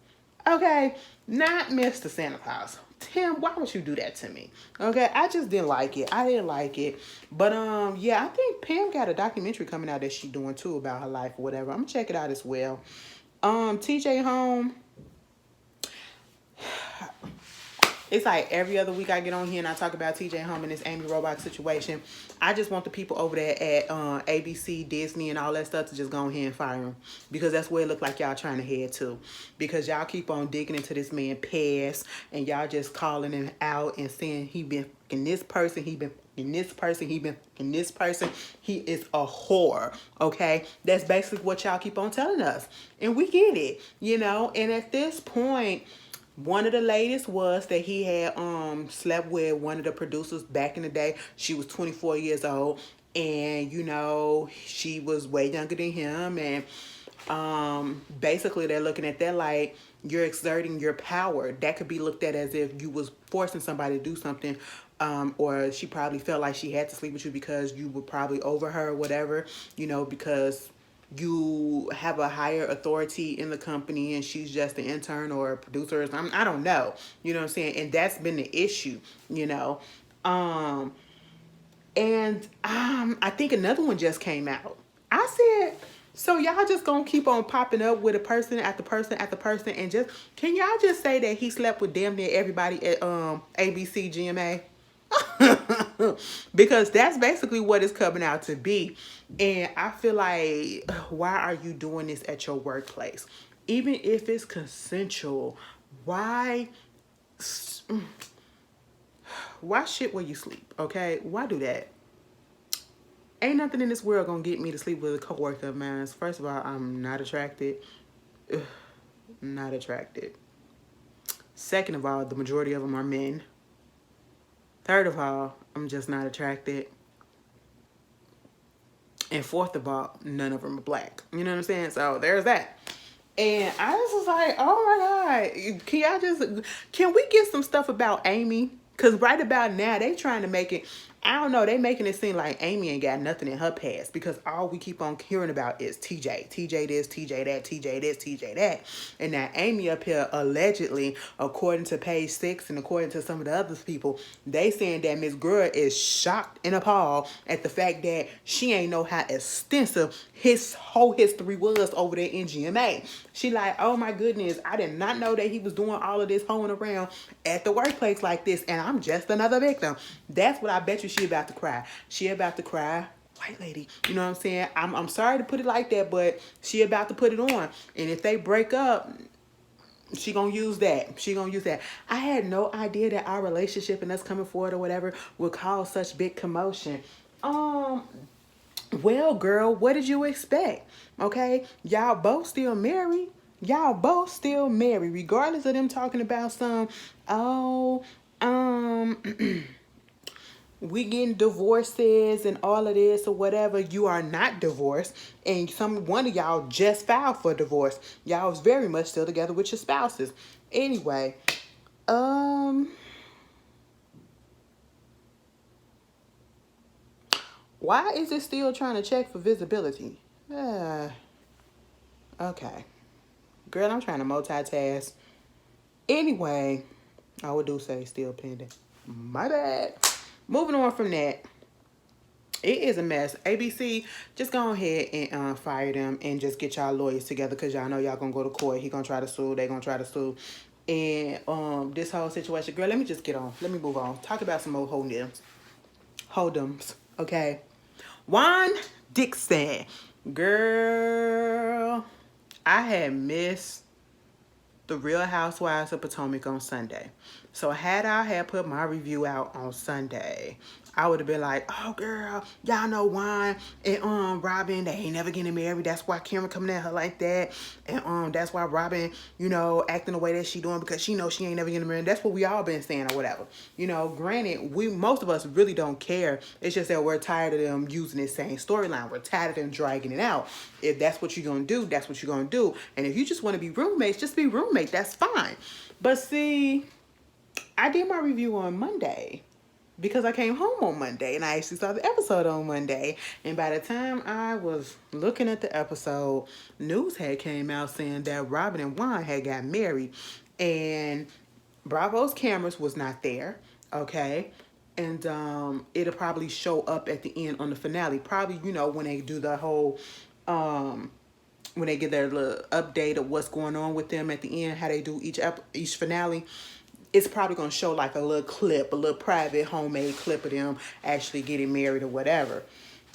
Okay? Not Mr. Santa Claus. Tim, why would you do that to me? Okay, I just didn't like it. I didn't like it. But yeah, I think Pam got a documentary coming out that she's doing too about her life or whatever. I'm gonna check it out as well. TJ Holmes. It's like every other week I get on here and I talk about TJ Holmes and this Amy Robach situation. I just want the people over there at ABC, Disney, and all that stuff to just go ahead and fire him. Because that's where it look like y'all trying to head to. Because y'all keep on digging into this man's past and y'all just calling him out and saying he been fucking this person, he been fucking this person, he been fucking this person. He is a whore, okay? That's basically what y'all keep on telling us. And we get it, you know? And at this point, one of the latest was that he had slept with one of the producers back in the day. She was 24 years old, and you know, she was way younger than him, and basically they're looking at that like you're exerting your power. That could be looked at as if you was forcing somebody to do something, or she probably felt like she had to sleep with you because you were probably over her or whatever, you know, because you have a higher authority in the company and she's just an intern or a producer or something. I don't know. You know what I'm saying? And that's been the issue, you know. And I think another one just came out. I said, so y'all just gonna keep on popping up with a person after person after person, and just can y'all just say that he slept with damn near everybody at ABC GMA? Because that's basically what it's coming out to be. And I feel like, why are you doing this at your workplace? Even if it's consensual, why shit where you sleep, okay? Why do that? Ain't nothing in this world gonna get me to sleep with a coworker of mine. First of all, I'm not attracted. Ugh, not attracted. Second of all, the majority of them are men. Third of all, I'm just not attracted. And fourth of all, none of them are black. You know what I'm saying? So there's that. And I just was like, oh my God, can we get some stuff about Amy? Because right about now, they trying to make it, I don't know, they making it seem like Amy ain't got nothing in her past, because all we keep on hearing about is TJ. TJ this, TJ that, TJ this, TJ that. And now Amy up here, allegedly, according to page 6 and according to some of the other people, they saying that Miss Gruer is shocked and appalled at the fact that she ain't know how extensive his whole history was over there in GMA. She like, oh my goodness, I did not know that he was doing all of this hoeing around at the workplace like this, and I'm just another victim. That's what I bet you she about to cry. She about to cry. White lady, you know what I'm saying? I'm sorry to put it like that, but she about to put it on. And if they break up, she gonna use that. She gonna use that. I had no idea that our relationship and us coming forward or whatever would cause such big commotion. Well, girl, what did you expect? Okay, y'all both still married. Y'all both still married, regardless of them talking about some, we getting divorces and all of this or whatever. You are not divorced, and one of y'all just filed for divorce. Y'all was very much still together with your spouses. Anyway, why is it still trying to check for visibility? Okay. Girl, I'm trying to multitask. Anyway, I would do say still pending. My bad. Moving on from that. It is a mess. ABC, just go ahead and fire them and just get y'all lawyers together, because y'all know y'all gonna go to court. He gonna try to sue. They gonna try to sue. And this whole situation, girl, let me just get on. Let me move on. Talk about some more hold'ems, okay? Juan Dixon. Girl, I had missed the Real Housewives of Potomac on Sunday. So had I had put my review out on Sunday, I would have been like, oh girl, y'all know Juan and Robin, they ain't never getting married. That's why Karen coming at her like that. And that's why Robin, you know, acting the way that she doing, because she knows she ain't never getting married. That's what we all been saying or whatever. You know, granted, most of us really don't care. It's just that we're tired of them using this same storyline. We're tired of them dragging it out. If that's what you're gonna do, that's what you're gonna do. And if you just want to be roommates, just be roommates. That's fine. But see, I did my review on Monday, because I came home on Monday and I actually saw the episode on Monday. And by the time I was looking at the episode, news had came out saying that Robin and Juan had got married, and Bravo's cameras was not there, okay? And it'll probably show up at the end on the finale. Probably, you know, when they do the whole, when they get their little update of what's going on with them at the end, how they do each finale. It's probably going to show like a little clip, a little private homemade clip of them actually getting married or whatever.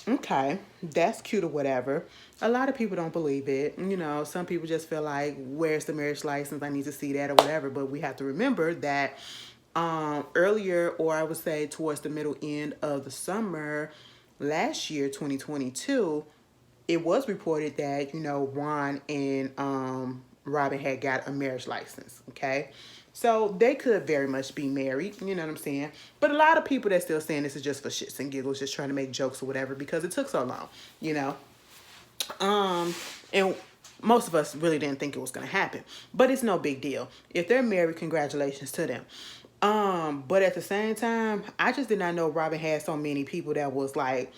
Okay, that's cute or whatever. A lot of people don't believe it. You know, some people just feel like, where's the marriage license? I need to see that or whatever. But we have to remember that Earlier, or I would say towards the middle end of the summer last year, 2022, it was reported that, Ron and Robin had got a marriage license. Okay. So they could very much be married, you know what I'm saying? But a lot of people that still saying this is just for shits and giggles, just trying to make jokes or whatever, because it took so long, you know. And most of us really didn't think it was gonna happen. But it's no big deal. If they're married, congratulations to them. But at the same time, I just did not know Robin had so many people that was like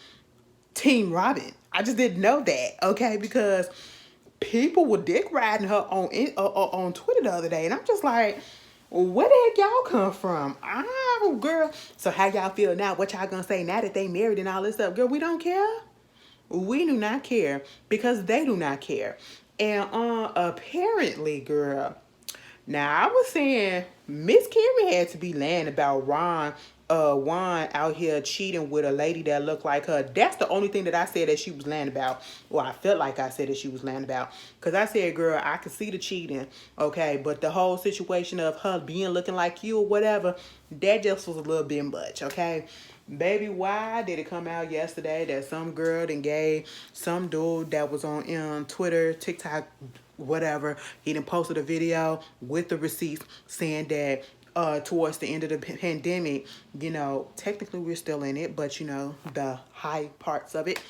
Team Robin. I just didn't know that, okay? Because people were dick riding her on Twitter the other day, and I'm just like, where the heck y'all come from? Oh, girl. So how y'all feel now? What y'all gonna say now that they married and all this stuff? Girl, we don't care. We do not care because they do not care. And apparently, girl, now I was saying Miss Carey had to be lying about Juan out here cheating with a lady that looked like her. That's the only thing that I said that she was lying about. Well, I felt like I said that she was lying about. Because I said, girl, I could see the cheating, okay? But the whole situation of her being looking like you or whatever, that just was a little bit much, okay? Baby, why did it come out yesterday that some girl then gave some dude that was on Twitter, TikTok, whatever, he done posted a video with the receipts saying that towards the end of the pandemic, technically we're still in it, but the high parts of it,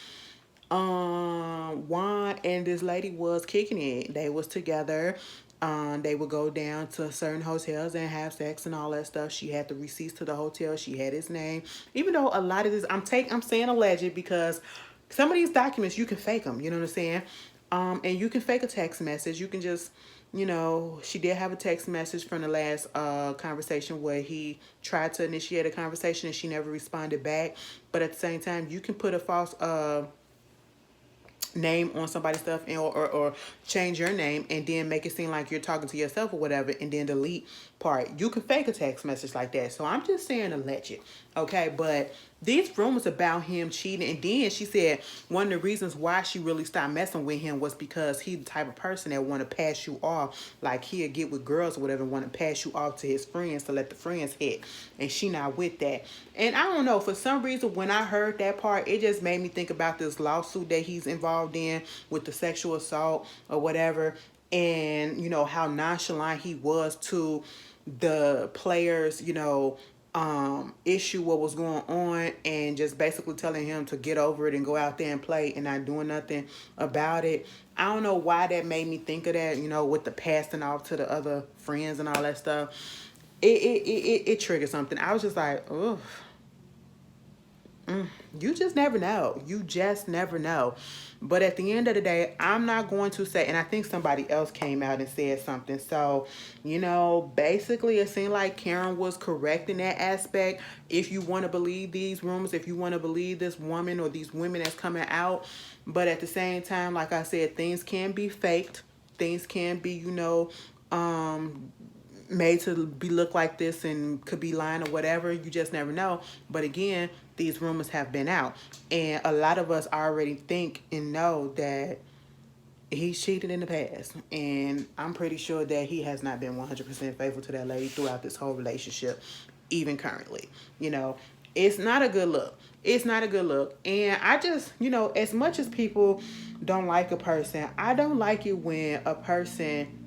Juan and this lady was kicking it. They was together. They would go down to certain hotels and have sex and all that stuff. She had the receipts to the hotel. She had his name. Even though a lot of this, I'm saying alleged, because some of these documents you can fake them. You know what I'm saying? And you can fake a text message. You can just, she did have a text message from the last conversation where he tried to initiate a conversation and she never responded back. But at the same time, you can put a false name on somebody's stuff, and or change your name and then make it seem like you're talking to yourself or whatever, and then delete part. You can fake a text message like that. So I'm just saying alleged, okay? But these rumors about him cheating, and then she said one of the reasons why she really stopped messing with him was because he's the type of person that want to pass you off, like he'll get with girls or whatever, want to pass you off to his friends to let the friends hit, and she not with that. And I don't know, for some reason when I heard that part, it just made me think about this lawsuit that he's involved in with the sexual assault or whatever, and how nonchalant he was to the players, issue what was going on, and just basically telling him to get over it and go out there and play and not doing nothing about it. I don't know why that made me think of that, with the passing off to the other friends and all that stuff. It triggered something. I was just like, oh, you just never know. You just never know. But at the end of the day, I'm not going to say, and I think somebody else came out and said something. So, basically it seemed like Karen was correct in that aspect. If you want to believe these rumors, if you want to believe this woman or these women that's coming out. But at the same time, like I said, things can be faked. Things can be, made to be look like this and could be lying or whatever. You just never know. But again, these rumors have been out, and a lot of us already think and know that he's cheated in the past, and I'm pretty sure that he has not been 100% faithful to that lady throughout this whole relationship, even currently. It's not a good look. It's not a good look. And I just, as much as people don't like a person, I don't like it when a person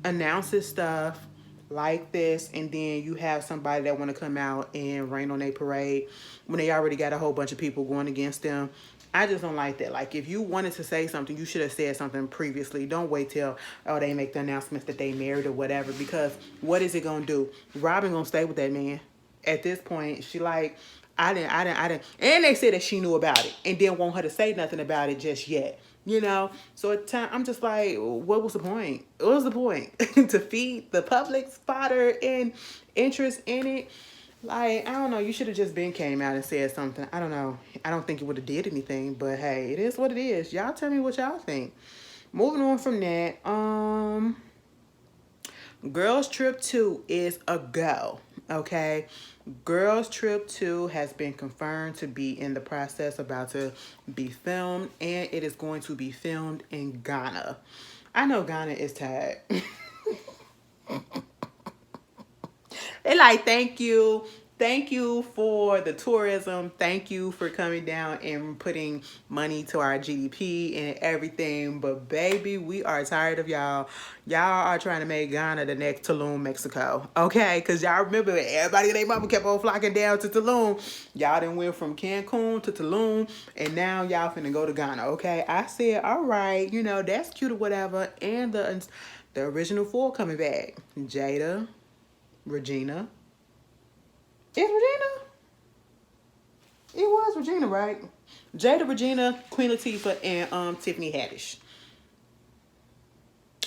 announces stuff like this, and then you have somebody that want to come out and rain on their parade when they already got a whole bunch of people going against them. I just don't like that. Like, if you wanted to say something, you should have said something previously. Don't wait till they make the announcements that they married or whatever, because what is it gonna do? Robin gonna stay with that man. At this point, she like, I didn't. And they said that she knew about it and didn't want her to say nothing about it just yet. So at the time, I'm just like, what was the point? What was the point? To feed the public's fodder and interest in it? Like, I don't know. You should have just came out and said something. I don't know. I don't think it would have did anything, but hey, it is what it is. Y'all tell me what y'all think. Moving on from that, Girls Trip 2 is a go, okay? Girls Trip 2 has been confirmed to be in the process, about to be filmed, and it is going to be filmed in Ghana. I know Ghana is tired. They like, thank you for the tourism. Thank you for coming down and putting money to our GDP and everything. But baby, we are tired of y'all. Y'all are trying to make Ghana the next Tulum, Mexico. Okay? Because y'all remember everybody and their mama kept on flocking down to Tulum. Y'all done went from Cancun to Tulum. And now y'all finna go to Ghana. Okay? I said, all right, you know, that's cute or whatever. And the original four coming back. Jada, Regina. Is Regina? It was Regina, right? Jada, Regina, Queen Latifah, and Tiffany Haddish.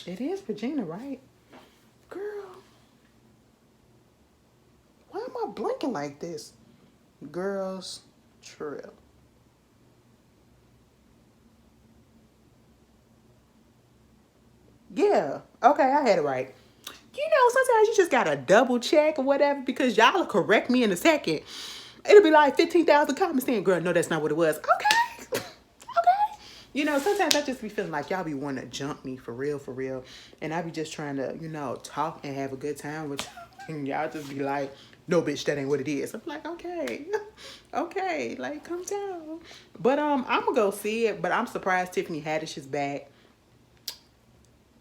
It is Regina, right? Girl. Why am I blinking like this? Girls Trip. Yeah. Okay, I had it right. You know, sometimes you just gotta double check or whatever because y'all will correct me in a second. It'll be like 15,000 comments saying, girl, no, that's not what it was. Okay. Okay. You know, sometimes I just be feeling like y'all be wanting to jump me for real, for real. And I be just trying to, you know, talk and have a good time with y'all. And y'all just be like, no, bitch, that ain't what it is. I'm like, okay. Okay. Like, calm down. But I'm going to go see it. But I'm surprised Tiffany Haddish is back.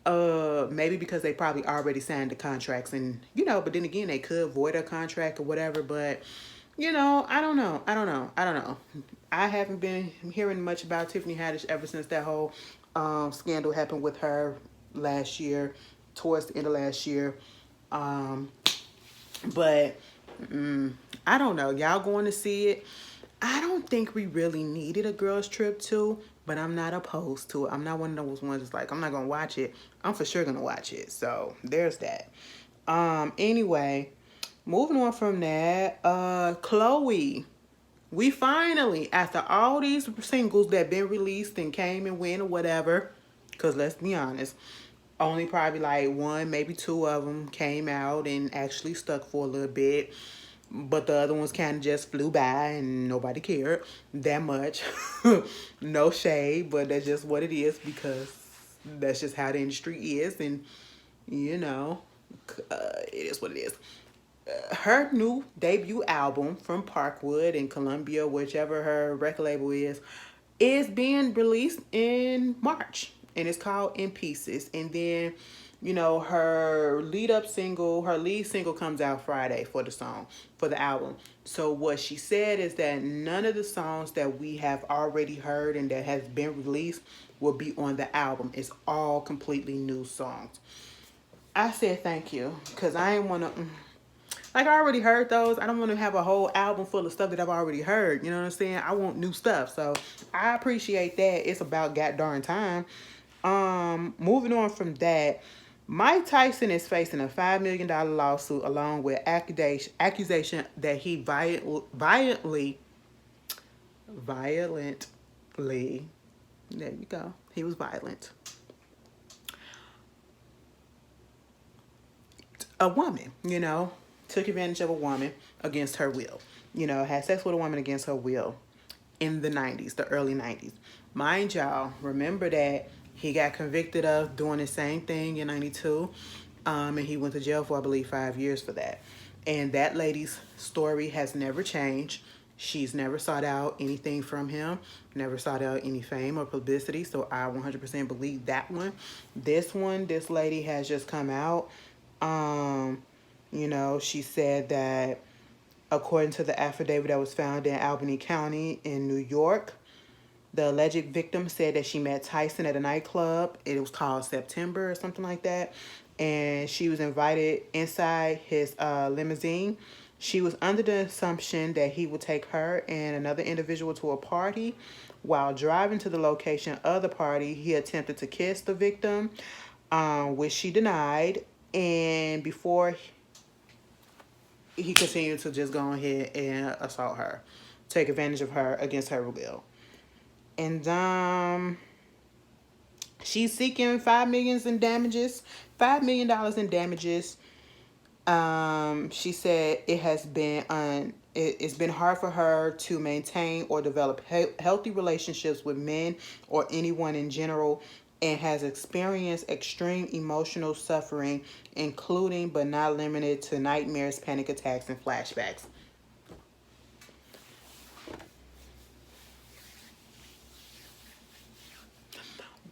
Maybe because they probably already signed the contracts and, you know, but then again, they could void a contract or whatever, but, you know, I don't know. I haven't been hearing much about Tiffany Haddish ever since that whole, scandal happened with her last year, towards the end of last year. But, I don't know. Y'all going to see it? I don't think we really needed a girls trip too, but I'm not opposed to it. I'm not one of those ones that's like, I'm not going to watch it. I'm for sure going to watch it. So there's that. Anyway, moving on from that, Chloe, we finally, after all these singles that been released and came and went or whatever, because let's be honest, only probably like one, maybe two of them came out and actually stuck for a little bit. But the other ones kind of just flew by and nobody cared that much. No shade, but that's just what it is because that's just how the industry is. And, you know, it is what it is. Her new debut album from Parkwood in Columbia, whichever her record label is being released in March. And it's called In Pieces. And then, you know, her lead single comes out Friday for the album. So what she said is that none of the songs that we have already heard and that has been released will be on the album. It's all completely new songs. I said thank you because I ain't want to... Like, I already heard those. I don't want to have a whole album full of stuff that I've already heard. You know what I'm saying? I want new stuff. So, I appreciate that. It's about god darn time. Moving on from that, Mike Tyson is facing a $5 million lawsuit along with accusation that he violently, there you go. He was violent. A woman, you know, took advantage of a woman against her will. You know, had sex with a woman against her will in the 90s, the early 90s. Mind y'all, remember that he got convicted of doing the same thing in 92. And he went to jail for, I believe, 5 years for that. And that lady's story has never changed. She's never sought out anything from him, never sought out any fame or publicity. So I 100% believe that one. This lady has just come out. You know, she said that according to the affidavit that was found in Albany County in New York, the alleged victim said that she met Tyson at a nightclub. It was called September or something like that. And she was invited inside his limousine. She was under the assumption that he would take her and another individual to a party. While driving to the location of the party, he attempted to kiss the victim, which she denied. And before he continued to just go ahead and assault her, take advantage of her against her will. And she's seeking $5 million in damages. She said it's been hard for her to maintain or develop healthy relationships with men or anyone in general, and has experienced extreme emotional suffering, including but not limited to nightmares, panic attacks, and flashbacks.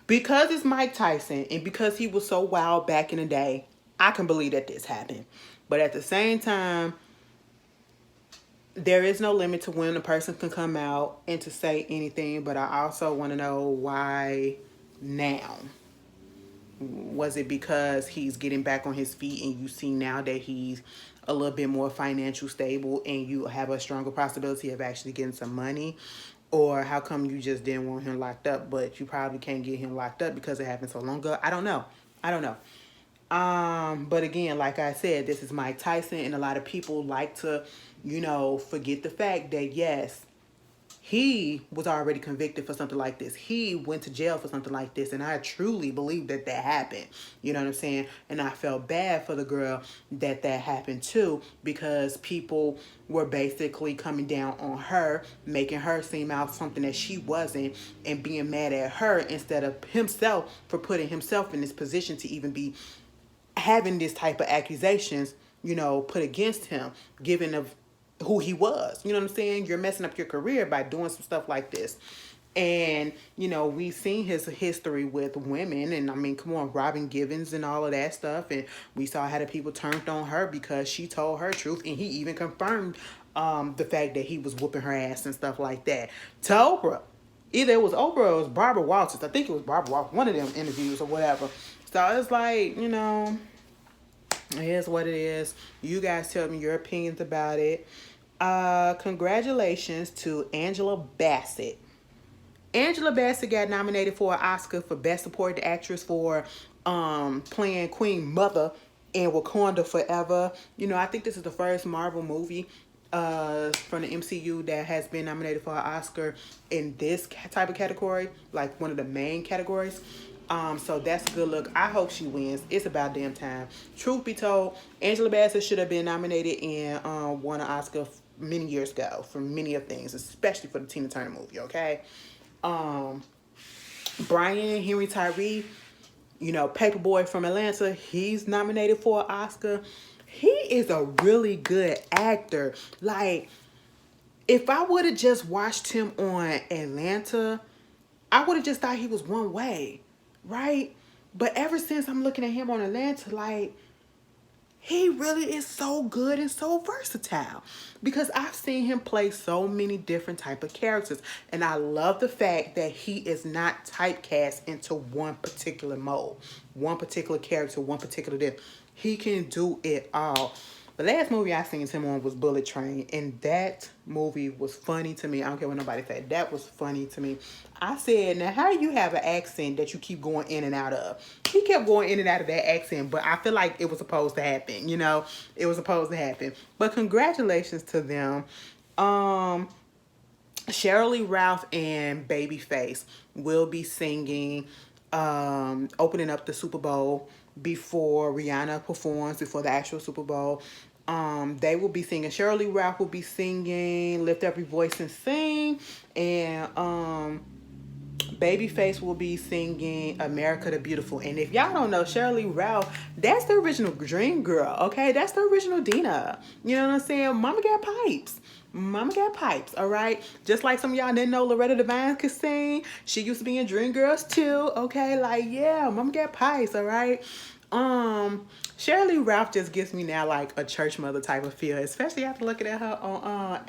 Because it's Mike Tyson and because he was so wild back in the day, I can believe that this happened. But at the same time, there is no limit to when a person can come out and to say anything. But I also want to know why now. Was it because he's getting back on his feet and you see now that he's a little bit more financial stable and you have a stronger possibility of actually getting some money? Or how come you just didn't want him locked up, but you probably can't get him locked up because it happened so long ago? I don't know. But again, like I said, this is Mike Tyson, and a lot of people like to, forget the fact that yes, he was already convicted for something like this. He went to jail for something like this. And I truly believe that happened. You know what I'm saying? And I felt bad for the girl that happened to, because people were basically coming down on her, making her seem out something that she wasn't, and being mad at her instead of himself for putting himself in this position to even be having this type of accusations, put against him, given of who he was. You know what I'm saying? You're messing up your career by doing some stuff like this. And, we've seen his history with women. And, I mean, come on, Robin Givens and all of that stuff. And we saw how the people turned on her because she told her truth. And he even confirmed the fact that he was whooping her ass and stuff like that. To Oprah. Either it was Oprah or it was Barbara Walters. I think it was Barbara Walters. One of them interviews or whatever. So it's like, it is what it is. You guys tell me your opinions about it. Congratulations to Angela Bassett. Angela Bassett got nominated for an Oscar for Best Supporting Actress for playing Queen Mother in Wakanda Forever. I think this is the first Marvel movie from the MCU that has been nominated for an Oscar in this type of category, like one of the main categories. So that's a good look. I hope she wins. It's about damn time. Truth be told, Angela Bassett should have been nominated and won an Oscar many years ago for many of things, especially for the Tina Turner movie, okay? Brian Henry Tyree, Paperboy from Atlanta, he's nominated for an Oscar. He is a really good actor. Like, if I would have just watched him on Atlanta, I would have just thought he was one way, right? But ever since I'm looking at him on Atlanta, like, he really is so good and so versatile, because I've seen him play so many different type of characters, and I love the fact that he is not typecast into one particular mold, one particular character, one particular dip. He can do it all. The last movie I seen him on was Bullet Train, and that movie was funny to me. I don't care what nobody said. That was funny to me. I said, now how do you have an accent that you keep going in and out of? He kept going in and out of that accent, but I feel like it was supposed to happen, It was supposed to happen. But congratulations to them. Shirley Ralph and Babyface will be singing, opening up the Super Bowl before Rihanna performs, before the actual Super Bowl. They will be singing. Shirley Ralph will be singing Lift Every Voice and Sing. And Babyface will be singing America the Beautiful. And if y'all don't know, Shirley Ralph, that's the original Dream Girl, okay? That's the original Dina. You know what I'm saying? Mama got pipes. Mama got pipes, all right? Just like some of y'all didn't know Loretta Devine could sing. She used to be in Dreamgirls too, okay? Like, yeah, Mama got pipes, all right? Shirley Ralph just gives me now like a church mother type of feel, especially after looking at her on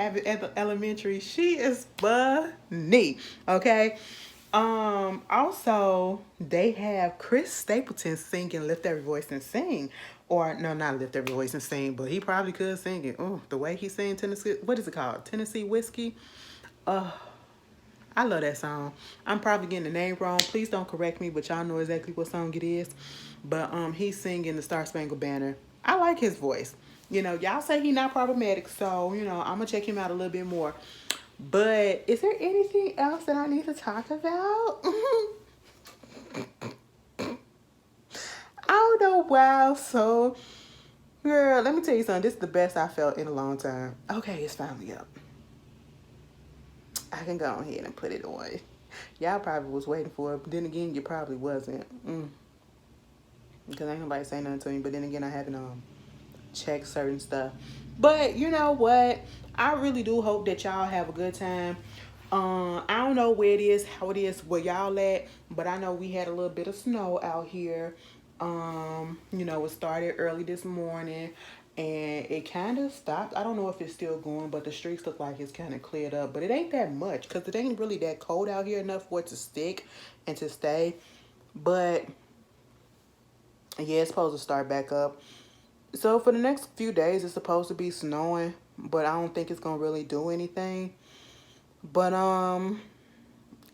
Elementary. She is funny, okay? Also, they have Chris Stapleton singing Lift Every Voice and Sing. Or, no, not Lift Every Voice and Sing, but he probably could sing it. Oh, the way he sang Tennessee, what is it called? Tennessee Whiskey? I love that song. I'm probably getting the name wrong. Please don't correct me, but y'all know exactly what song it is. But he's singing the Star Spangled Banner. I like his voice. Y'all say he's not problematic, so, I'm going to check him out a little bit more. But is there anything else that I need to talk about? I don't know. Wow. So, girl, let me tell you something. This is the best I felt in a long time. Okay, it's finally up. I can go ahead and put it on. Y'all probably was waiting for it, but then again, you probably wasn't. Because ain't nobody saying nothing to me. But then again, I haven't checked certain stuff. But you know what? I really do hope that y'all have a good time. I don't know where it is, how it is, where y'all at, but I know we had a little bit of snow out here. You know, it started early this morning and it kind of stopped. I don't know if it's still going, but the streets look like it's kind of cleared up. But it ain't that much because it ain't really that cold out here enough for it to stick and to stay. But yeah, it's supposed to start back up. So for the next few days, it's supposed to be snowing, but I don't think it's gonna really do anything. But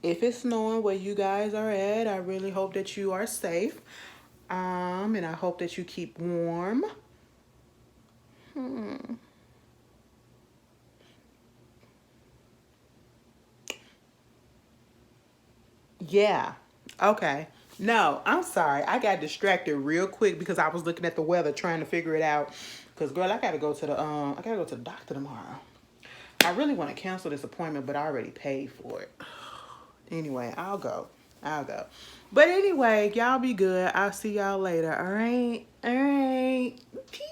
if it's snowing where you guys are at, I really hope that you are safe. And I hope that you keep warm. Yeah. Okay. No, I'm sorry. I got distracted real quick because I was looking at the weather trying to figure it out. Cause girl, I gotta go to the doctor tomorrow. I really want to cancel this appointment, but I already paid for it. Anyway, I'll go. I'll go. But anyway, y'all be good. I'll see y'all later. All right. All right. Peace.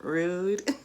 Rude.